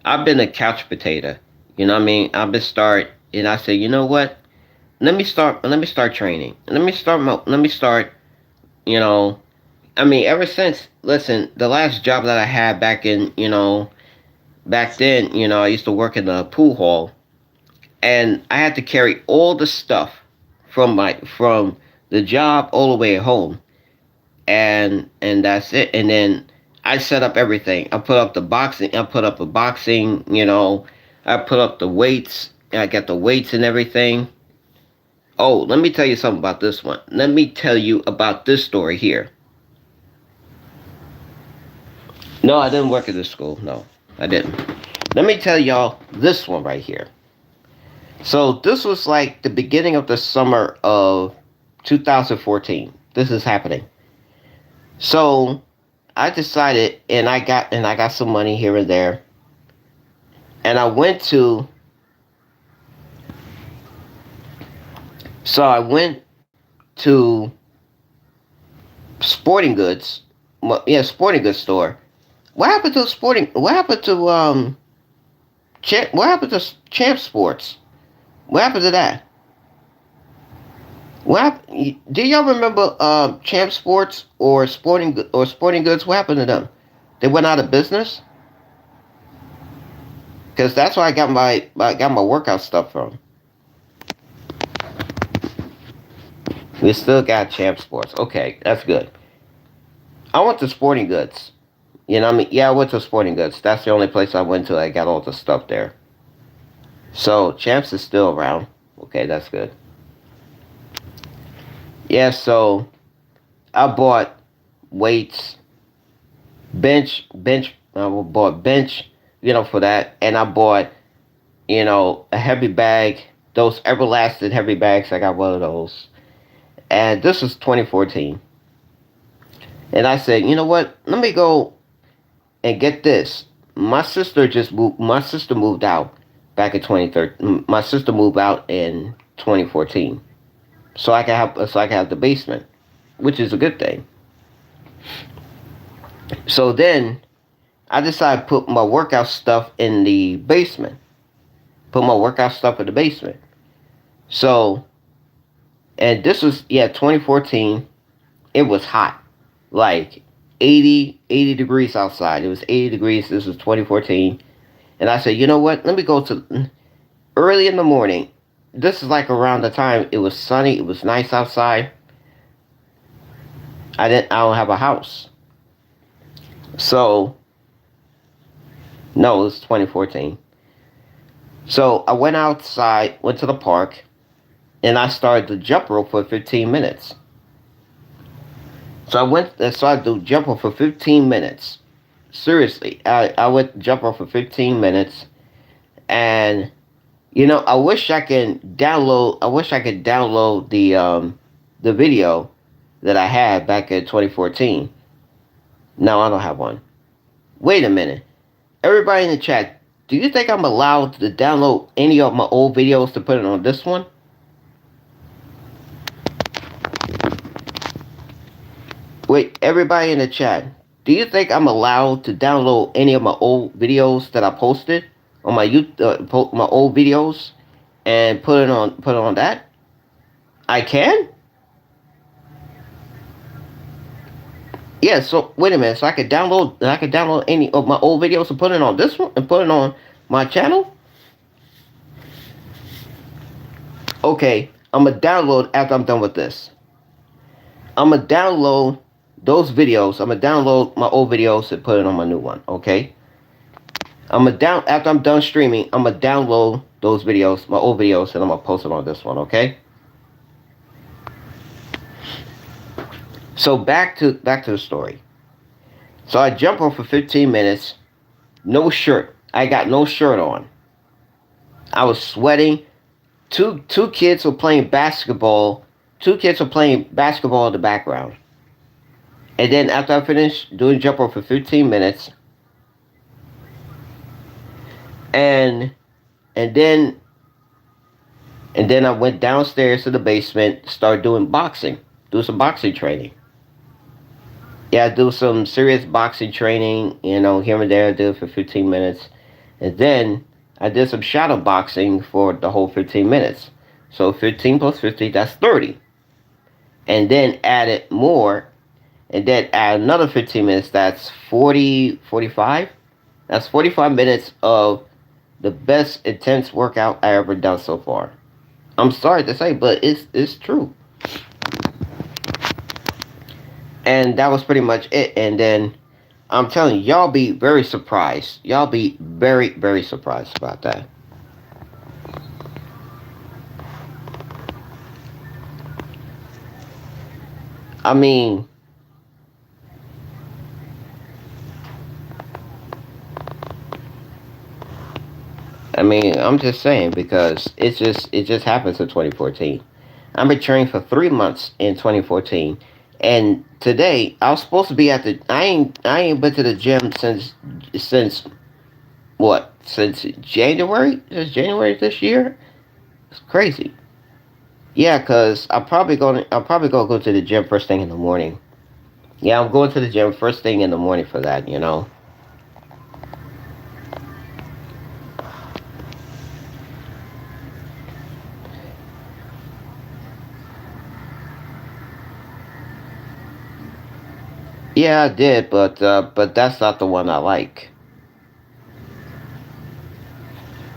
I've been a couch potato. You know what I mean? I've been start, and I said, you know what? Let me start training. Let me start. You know, I mean, ever since, listen, the last job that I had back then, I used to work in the pool hall, and I had to carry all the stuff from the job all the way home, and that's it. And then I set up everything. I put up the boxing. I put up the boxing. I put up the weights. I got the weights and everything. Oh, let me tell you something about this one. Let me tell you about this story here. No, I didn't work at this school. No, I didn't. Let me tell y'all this one right here. So this was like the beginning of the summer of 2014. This is happening. So I decided, and I got some money here and there, and I went to. So I went to Sporting Goods, yeah, Sporting Goods store. What happened to Sporting? What happened to What happened to Champ Sports? What happened to that? Do y'all remember Champ Sports or Sporting Goods? What happened to them? They went out of business because that's where I got my workout stuff from. We still got Champ Sports. Okay, that's good. I went to Sporting Goods. You know what I mean? Yeah, I went to Sporting Goods. That's the only place I went to. I got all the stuff there. So Champs is still around. Okay, that's good. Yeah, so I bought weights, bench. I bought bench, for that, and I bought, a heavy bag. Those everlasting heavy bags. I got one of those, and this was 2014. And I said, you know what? Let me go and get this. My sister just moved. My sister moved out back in 2013. My sister moved out in 2014, so I can have the basement, which is a good thing. So then I decided to put my workout stuff in the basement. Put my workout stuff in the basement. So, and this was 2014. It was hot, like 80 degrees outside. It was 80 degrees. This was 2014. And I said, you know what? Let me go to early in the morning. This is like around the time it was sunny. It was nice outside. I don't have a house. So, no, it was 2014. So I went outside, went to the park, and I started to jump rope for 15 minutes. So I went and started to jump rope for 15 minutes. Seriously, I went jump rope for 15 minutes, and I wish I could download. I wish I could download the video that I had back in 2014. No, I don't have one. Wait a minute. Everybody in the chat, do you think I'm allowed to download any of my old videos to put it on this one? Wait, everybody in the chat, do you think I'm allowed to download any of my old videos that I posted on my my old videos and put it on that? I can? Yeah, so wait a minute. So I could download any of my old videos and put it on this one and put it on my channel? Okay, I'm gonna download after I'm done with this. I'm gonna download those videos. I'm gonna download my old videos and put it on my new one, okay? After I'm done streaming, I'm gonna download those videos, my old videos, and I'm gonna post it on this one, okay? So back to the story. So I jump on for 15 minutes, no shirt. I got no shirt on. I was sweating. Two kids were playing basketball. Two kids were playing basketball in the background. And then after I finished doing jump rope for 15 minutes, and and then and then I went downstairs to the basement, started doing boxing, do some boxing training. Yeah, I do some serious boxing training, here and there. I do it for 15 minutes. And then I did some shadow boxing for the whole 15 minutes. So 15 plus 50, that's 30. And then added more, and then add another 15 minutes, that's 40, 45. That's 45 minutes of the best intense workout I ever done so far. I'm sorry to say, but it's true. And that was pretty much it. And then I'm telling you, y'all be very surprised. Y'all be very, very surprised about that. I mean, I'm just saying because it just happens in 2014. I've been training for 3 months in 2014, and today I was supposed to be at the. I ain't been to the gym since what? Since January? Since January this year? It's crazy. Yeah, cause I'm probably gonna go to the gym first thing in the morning. Yeah, I'm going to the gym first thing in the morning for that. Yeah, I did, but that's not the one I like.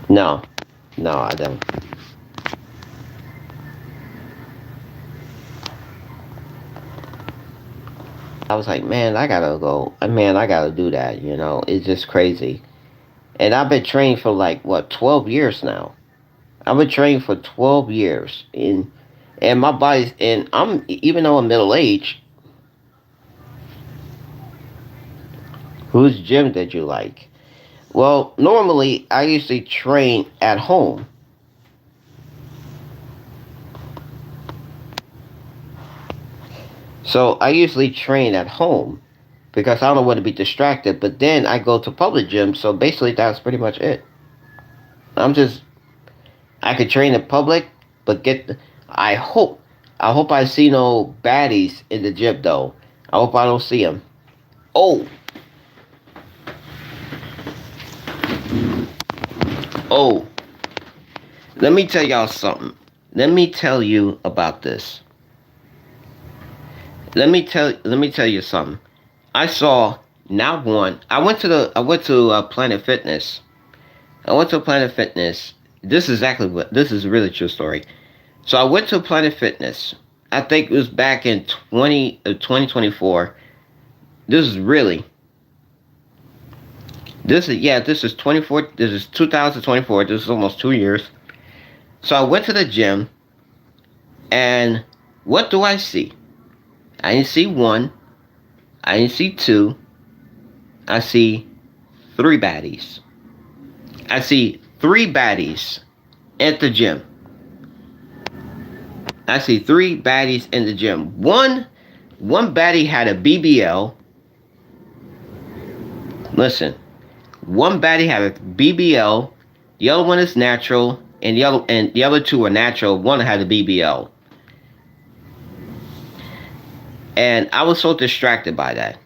No, no, I don't. I was like, man, I gotta go. Man, I gotta do that. It's just crazy. And I've been training for like what 12 years now. I've been training for 12 years, and my body's and I'm even though I'm middle aged. Whose gym did you like? Well, normally I usually train at home. So I usually train at home because I don't want to be distracted. But then I go to public gyms, so basically that's pretty much it. I'm just I could train in public, but I hope I see no baddies in the gym though. I hope I don't see them. Oh, oh, let me tell y'all something. Let me tell you about this. Let me tell you something. I saw not one. I went to Planet Fitness. I went to Planet Fitness. This is a really true story. So I went to Planet Fitness. I think it was back in 2024. This is really this is 24. This is 2024. This is almost 2 years. So I went to the gym, and what do I see? I didn't see one. I didn't see two. I see three baddies. I see three baddies at the gym. I see three baddies in the gym. One baddie had a BBL. Listen, one baddie had a BBL. The other one is natural, and the other two are natural. One had a BBL, and I was so distracted by that.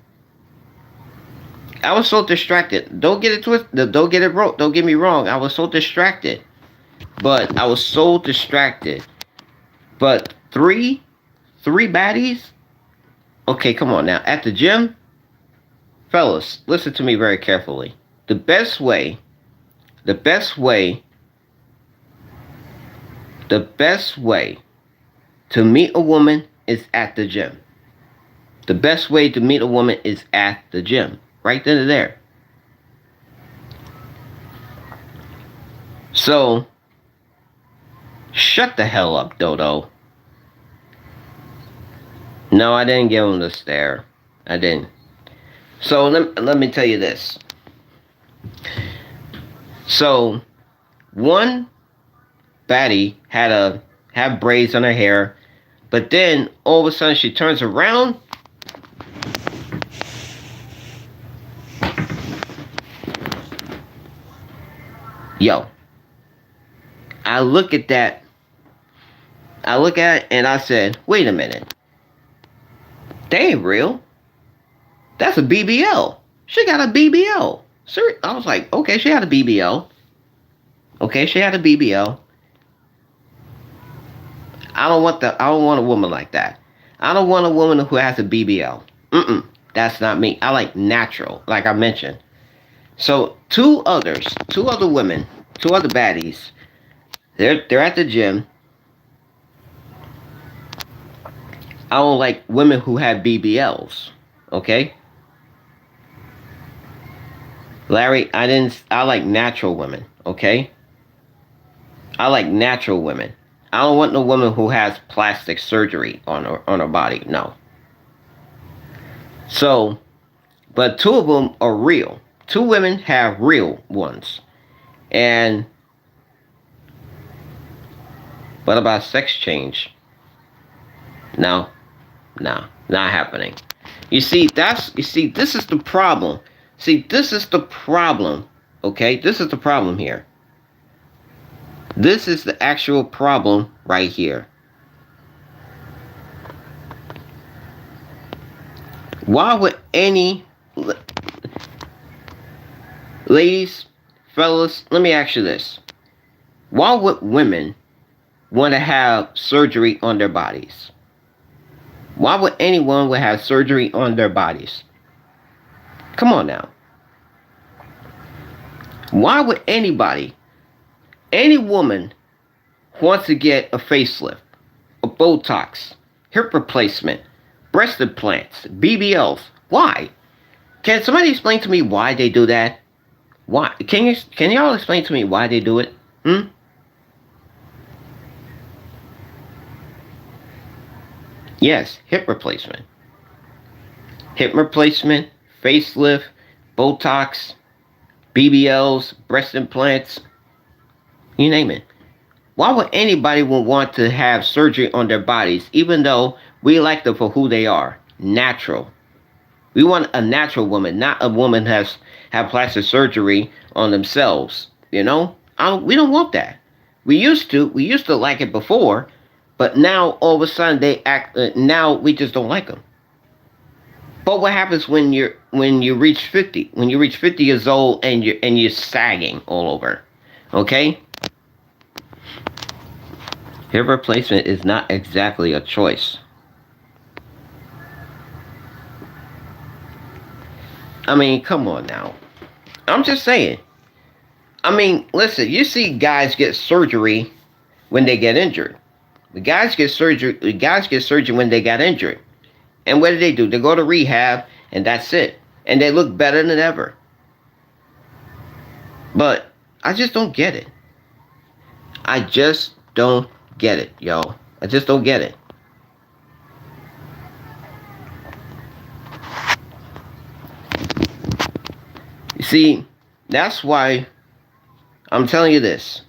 I was so distracted. Don't get it twisted. Don't get it wrong. Don't get me wrong. I was so distracted, but I was so distracted. But three baddies. Okay, come on now. At the gym, fellas, listen to me very carefully. The best way, the best way, the best way to meet a woman is at the gym. The best way to meet a woman is at the gym. Right then and there. So, shut the hell up, Dodo. No, I didn't give him the stare. I didn't. So, let me tell you this. So, one baddie had braids on her hair, but then all of a sudden she turns around. Yo, I look at that. I look at it and I said, wait a minute. They ain't real. That's a BBL. She got a BBL. Sir, I was like, okay, she had a BBL. Okay, she had a BBL. I don't want a woman like that. I don't want a woman who has a BBL. That's not me. I like natural, like I mentioned. So two other women, two other baddies. They're at the gym. I don't like women who have BBLs. Okay? Larry, I like natural women, okay? I like natural women. I don't want no woman who has plastic surgery on her body. No. So, but two of them are real. Two women have real ones. And what about sex change? No. No, not happening. This is the problem. See, this is the problem. Okay? This is the problem here. This is the actual problem right here. Why would any ladies, fellas, let me ask you this. Why would women want to have surgery on their bodies? Why would anyone would have surgery on their bodies? Come on now. Why would any woman wants to get a facelift, a Botox, hip replacement, breast implants, BBLs? Why? Can somebody explain to me why they do that? Why? Can y'all explain to me why they do it? Yes, hip replacement. Hip replacement, facelift, Botox, BBLs, breast implants, you name it. Why would anybody want to have surgery on their bodies, even though we like them for who they are? Natural. We want a natural woman, not a woman has have plastic surgery on themselves. You know, we don't want that. We used to like it before, but now all of a sudden they act. Now we just don't like them. But what happens when you reach 50? When you reach 50 years old and you're sagging all over, okay? Hip replacement is not exactly a choice. I mean, come on now. I'm just saying. I mean, listen, you see guys get surgery when they get injured. The guys get surgery when they got injured. And what do? They go to rehab and that's it. And they look better than ever. But I just don't get it. I just don't get it, y'all. I just don't get it. You see, that's why I'm telling you this.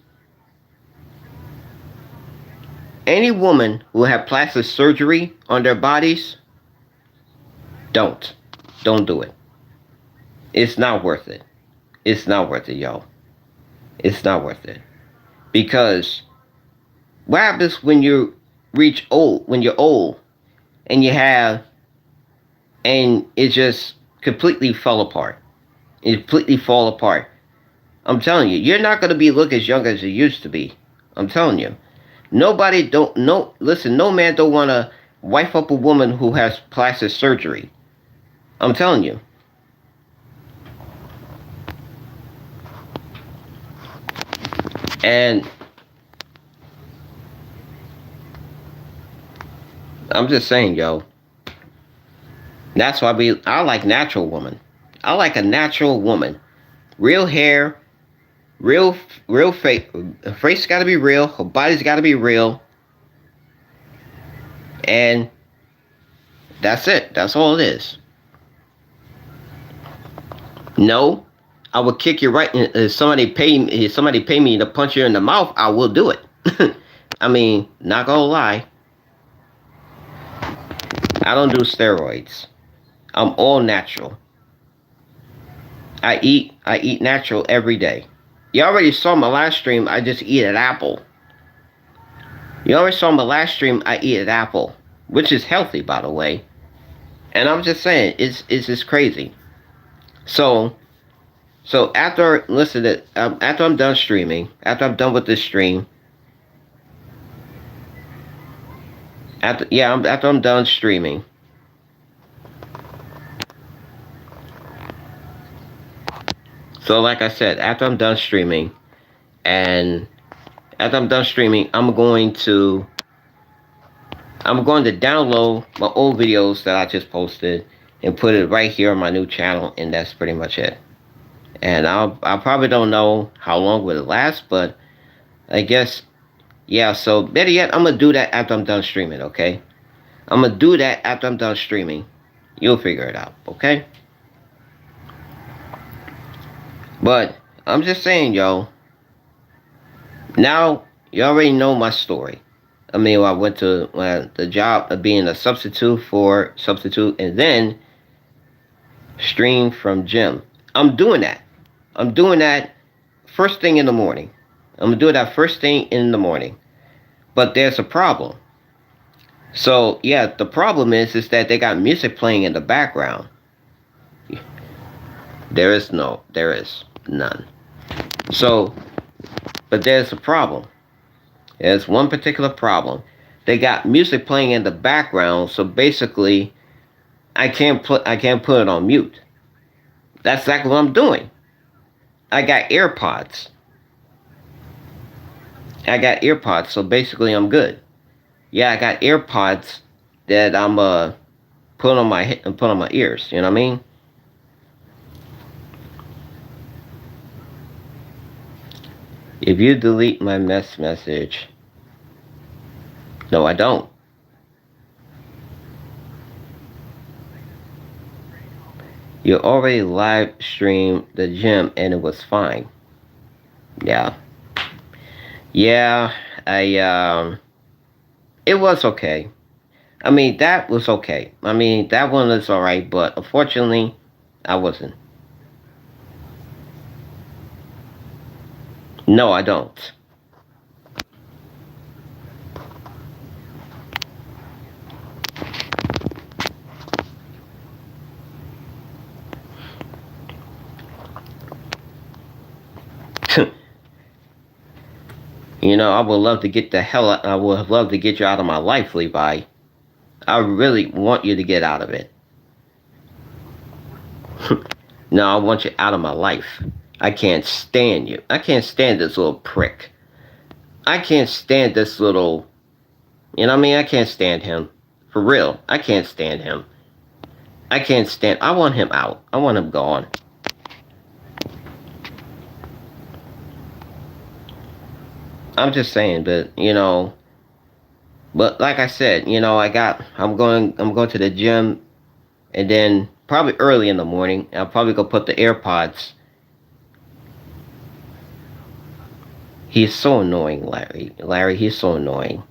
Any woman who have plastic surgery on their bodies, don't do it. It's not worth it. It's not worth it, y'all. It's not worth it. Because what happens when you reach old, when you're old and and it just completely fell apart. It completely fall apart. I'm telling you, you're not going to look as young as you used to be. I'm telling you. No man don't want to wife up a woman who has plastic surgery. I'm telling you. And I'm just saying, yo. That's why I like natural woman. I like a natural woman. Real hair, real face. Her face got to be real. Her body's got to be real. And that's it. That's all it is. No, I will kick you right. If somebody pay me to punch you in the mouth, I will do it. I mean, not gonna lie, I don't do steroids. I'm all natural. I eat natural every day. You already saw my last stream. I just eat an apple. You already saw my last stream. I eat an apple, which is healthy, by the way. And I'm just saying, it's just crazy. So after listen to after I'm done streaming, after I'm done with this stream, after I'm done streaming, so like I said, after I'm done streaming, and after I'm done streaming, I'm going to download my old videos that I just posted and put it right here on my new channel, and that's pretty much it. And I probably don't know how long will it last, but I guess yeah. So better yet, I'm gonna do that after I'm done streaming. Okay, I'm gonna do that after I'm done streaming. You'll figure it out. Okay. But I'm just saying, yo. Now you already know my story. I mean, I went to the job of being a substitute, and then stream from gym. I'm doing that. I'm doing that first thing in the morning. I'm gonna do that first thing in the morning. But there's a problem. So yeah, the problem is that they got music playing in the background. There is none. So, but there's a problem. There's one particular problem. They got music playing in the background, so basically, I can't put it on mute. That's exactly what I'm doing. I got AirPods. So basically I'm good. Yeah, I got AirPods that I'm put on my ears. You know what I mean? If you delete my message, no, I don't. You already live streamed the gym and it was fine. Yeah. Yeah, it was okay. I mean, that was okay. I mean, that one was alright, but unfortunately, I wasn't. No, I don't. You know, I would love to get the hell out. I would love to get you out of my life, Levi. I really want you to get out of it. No, I want you out of my life. I can't stand you. I can't stand this little prick. I can't stand this little... You know what I mean? I can't stand him. For real. I can't stand him. I want him out. I want him gone. I'm just saying, but, you know... But like I said, you know, I'm going to the gym, and then probably early in the morning, I'll probably go put the AirPods. He's so annoying, Larry. Larry, he's so annoying.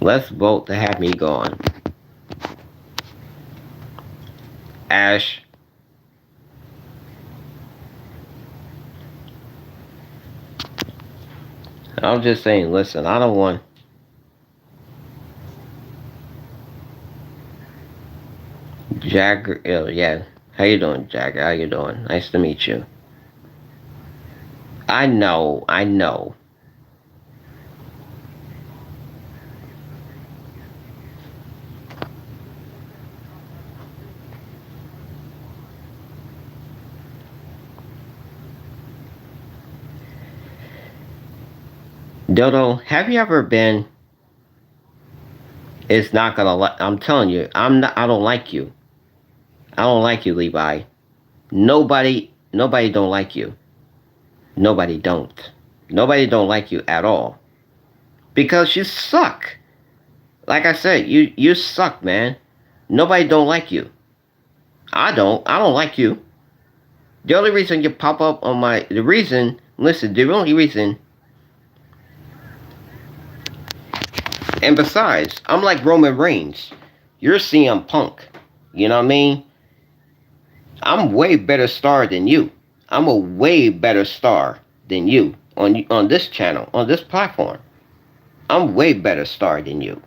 Let's vote to have me gone. Ash. I'm just saying, listen, I don't want... Jagger, yeah. How you doing, Jagger? How you doing? Nice to meet you. I know. Dodo, have you ever been... It's not gonna... I'm telling you, I don't like you. I don't like you, Levi. Nobody don't like you. Nobody don't. Nobody don't like you at all. Because you suck. Like I said, you suck, man. Nobody don't like you. I don't like you. The only reason you pop up on the only reason, and besides, I'm like Roman Reigns. You're CM Punk. You know what I mean? I'm way better star than you. I'm a way better star than you on this channel, on this platform. I'm way better star than you.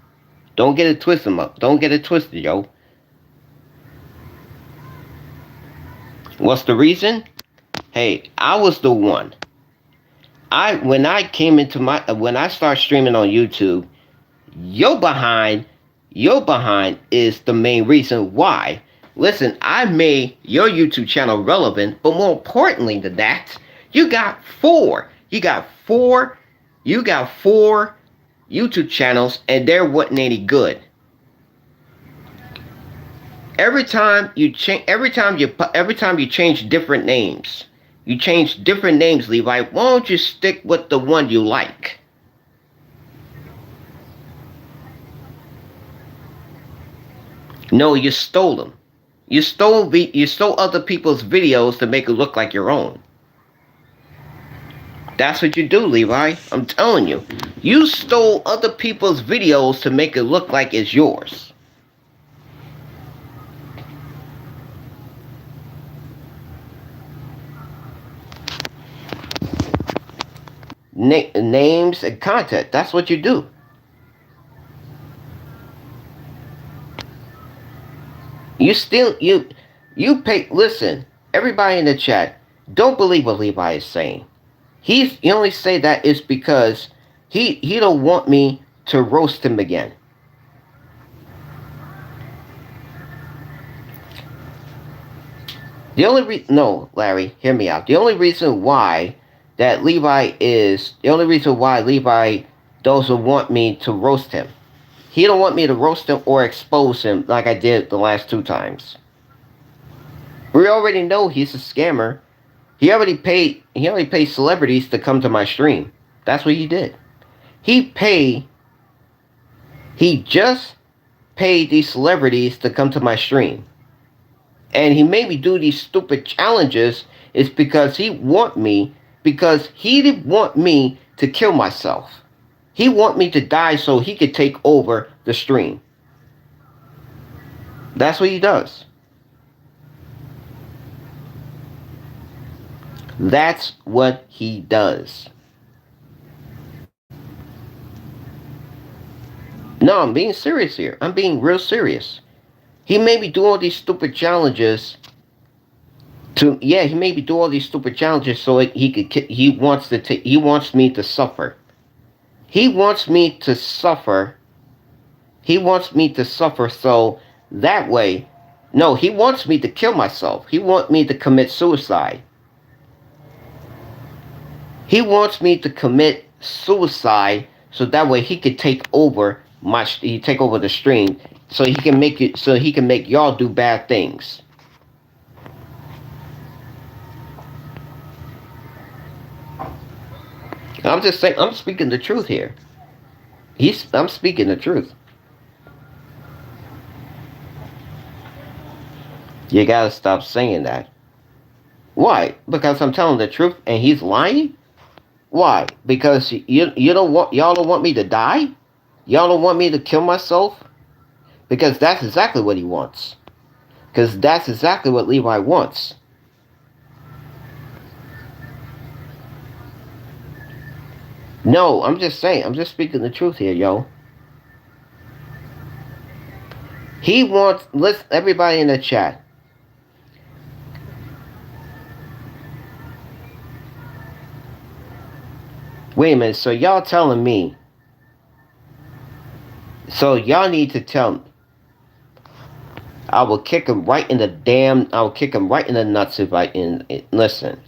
Don't get it twisted up. Don't get it twisted, yo. What's the reason? Hey, I was the one. When I start streaming on YouTube, your behind is the main reason why. Listen, I made your YouTube channel relevant, but more importantly than that, you got four. You got four YouTube channels, and there wasn't any good. Every time you change different names. You change different names, Levi. Why don't you stick with the one you like? No, you stole them. You stole other people's videos to make it look like your own. That's what you do, Levi. I'm telling you. You stole other people's videos to make it look like it's yours. Names and content. That's what you do. You pay. Listen, everybody in the chat, don't believe what Levi is saying. He only say that is because he don't want me to roast him again. No, Larry, hear me out. The only reason why Levi doesn't want me to roast him. He don't want me to roast him or expose him like I did the last 2 times. We already know he's a scammer. He already paid celebrities to come to my stream. That's what he did. He just paid these celebrities to come to my stream. And he made me do these stupid challenges is because he didn't want me to kill myself. He want me to die so he could take over the stream. That's what he does. That's what he does. No, I'm being serious here. I'm being real serious. He made me do all these stupid challenges. He made me do all these stupid challenges so he wants me to suffer. He wants me to suffer. He wants me to suffer so that way. No, he wants me to kill myself. He wants me to commit suicide. He wants me to commit suicide so that way he could take over the stream so he can make y'all do bad things. I'm just saying, I'm speaking the truth here. I'm speaking the truth. You gotta stop saying that. Why? Because I'm telling the truth and he's lying? Why? Because y'all don't want me to die? Y'all don't want me to kill myself? Because that's exactly what he wants. Because that's exactly what Levi wants. No, I'm just saying. I'm just speaking the truth here, yo. He wants... Listen, everybody in the chat. Wait a minute. So y'all telling me... So y'all need to tell me. I will kick him right in the nuts if I... Listen.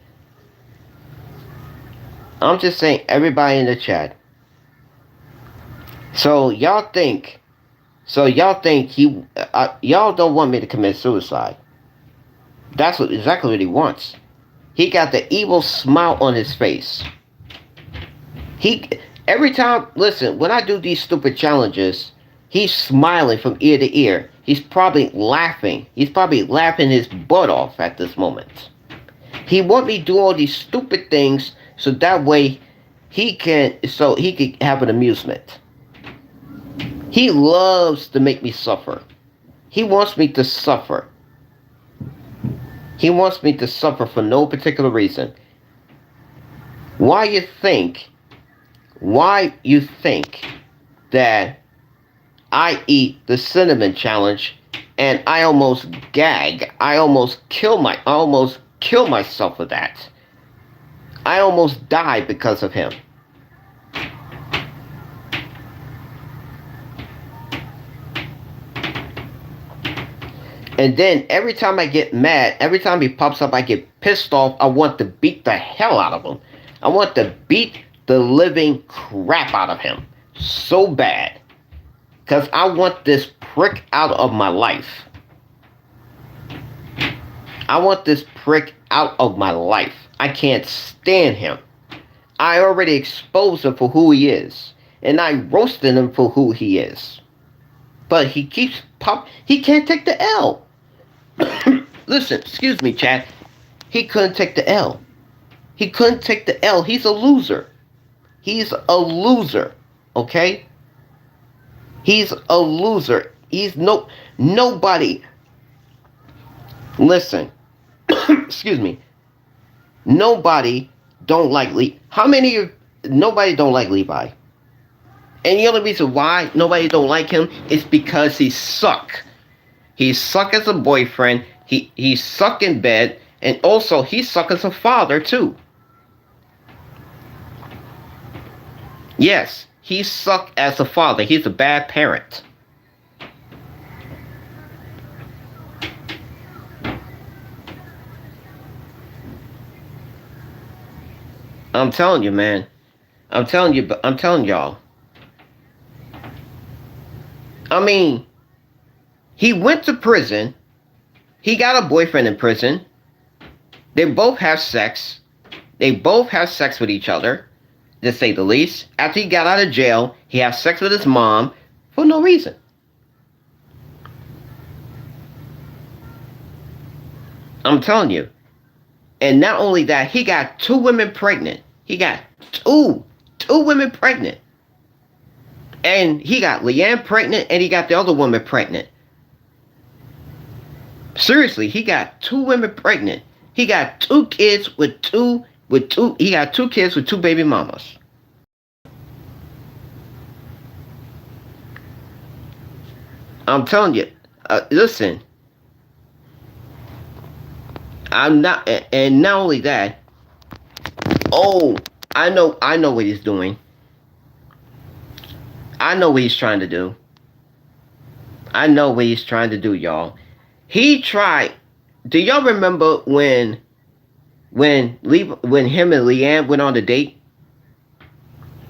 I'm just saying, everybody in the chat. So y'all think y'all don't want me to commit suicide. That's exactly what he wants. He got the evil smile on his face. Every time, listen, when I do these stupid challenges, he's smiling from ear to ear. He's probably laughing. He's probably laughing his butt off at this moment. He want me to do all these stupid things so that way he can have an amusement. He loves to make me suffer. He wants me to suffer. He wants me to suffer for no particular reason. Why you think that I eat the cinnamon challenge and I almost gag. I almost kill myself for that. I almost died because of him. And then every time I get mad, every time he pops up, I get pissed off. I want to beat the hell out of him. I want to beat the living crap out of him. So bad. Because I want this prick out of my life. I want this prick out of my life. I can't stand him. I already exposed him for who he is. And I roasted him for who he is. But he keeps he can't take the L. Listen, excuse me, Chad. He couldn't take the L. He couldn't take the L. He's a loser. He's a loser. Okay? He's a loser. He's nobody. Listen. Excuse me. Nobody don't like Levi. How many of nobody don't like Levi? And the only reason why nobody don't like him is because he suck. He suck as a boyfriend. He suck in bed. And also he suck as a father too. Yes, he suck as a father. He's a bad parent. I'm telling you, man. I'm telling y'all. I mean, he went to prison. He got a boyfriend in prison. They both have sex. They both have sex with each other, to say the least. After he got out of jail, he has sex with his mom for no reason. I'm telling you. And not only that, he got 2 women pregnant. He got two women pregnant. And he got Leanne pregnant and he got the other woman pregnant. Seriously, he got 2 women pregnant. He got 2 kids he got 2 kids with 2 baby mamas. I'm telling you, listen. And not only that, I know what he's doing. I know what he's trying to do. I know what he's trying to do, y'all. He tried. Do y'all remember when him and Leanne went on a date?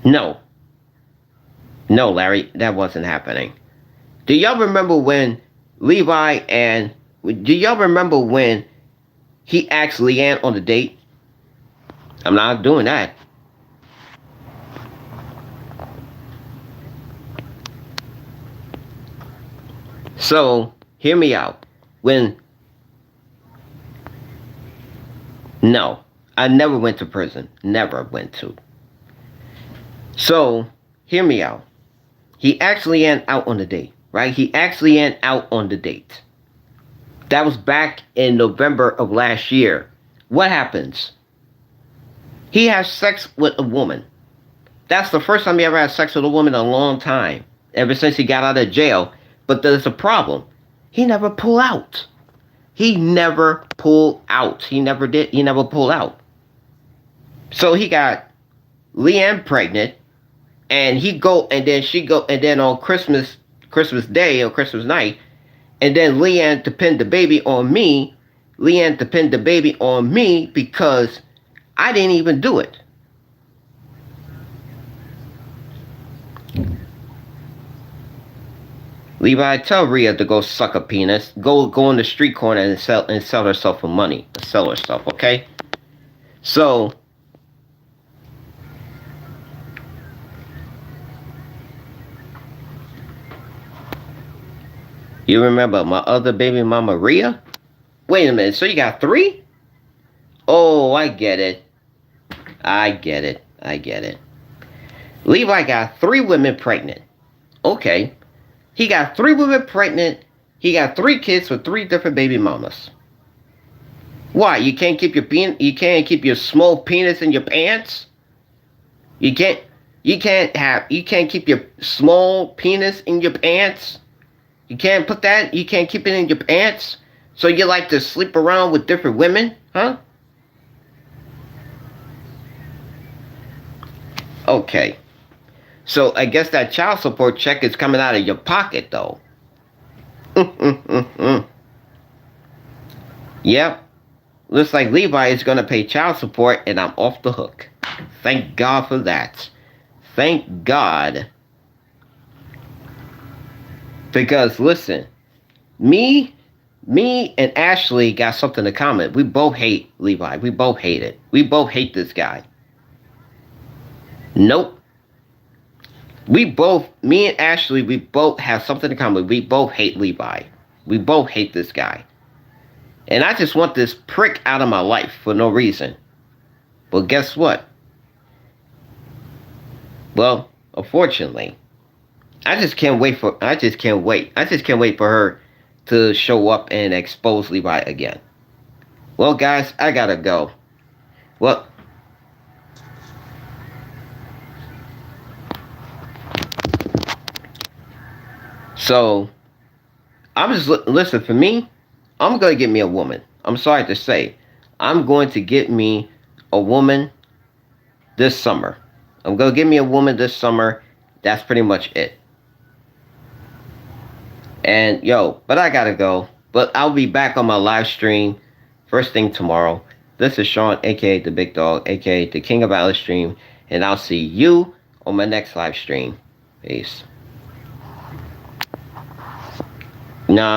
No, Larry, that wasn't happening. Do y'all remember when he asked Leanne on the date? I'm not doing that. So, hear me out. No, I never went to prison. Never went to. So, hear me out. He asked Leanne out on the date, right? He asked Leanne out on the date. That was back in November of last year. What happens? He has sex with a woman. That's the first time he ever had sex with a woman in a long time. Ever since he got out of jail. But there's a problem. He never pulled out. He never pulled out. He never did. He never pulled out. So he got Leanne pregnant. And then on Christmas Day or Christmas night, and then Leanne depend the baby on me. Leanne depend the baby on me because I didn't even do it. Levi, tell Rhea to go suck a penis. Go on the street corner and sell herself for money. Sell herself, okay? So You remember my other baby mama, Rhea? Wait a minute, so you got three? Oh, I get it. I get it. I get it. Levi got three women pregnant. Okay. He got three women pregnant. He got three kids with three different baby mamas. Why? You can't keep your small penis in your pants? You can't you can't keep your small penis in your pants? You can't keep it in your pants? So you like to sleep around with different women? Huh? Okay. So I guess that child support check is coming out of your pocket though. Yep. Looks like Levi is gonna pay child support and I'm off the hook. Thank God for that. Thank God. Because listen, me and Ashley got something in common. We both hate Levi. We both hate it. We both hate this guy. Nope. Me and Ashley, we both have something in common. We both hate Levi. We both hate this guy. And I just want this prick out of my life for no reason. Well, guess what? Well, unfortunately, I just can't wait. I just can't wait for her to show up and expose Levi again. Well, guys, I gotta go. Well, so I'm just listen for me. I'm gonna get me a woman. I'm sorry to say, I'm going to get me a woman this summer. I'm gonna get me a woman this summer. That's pretty much it. And yo, but I gotta go. But I'll be back on my live stream first thing tomorrow. This is Sean, aka the Big Dog, aka the King of Alice Stream, and I'll see you on my next live stream. Peace. Nah.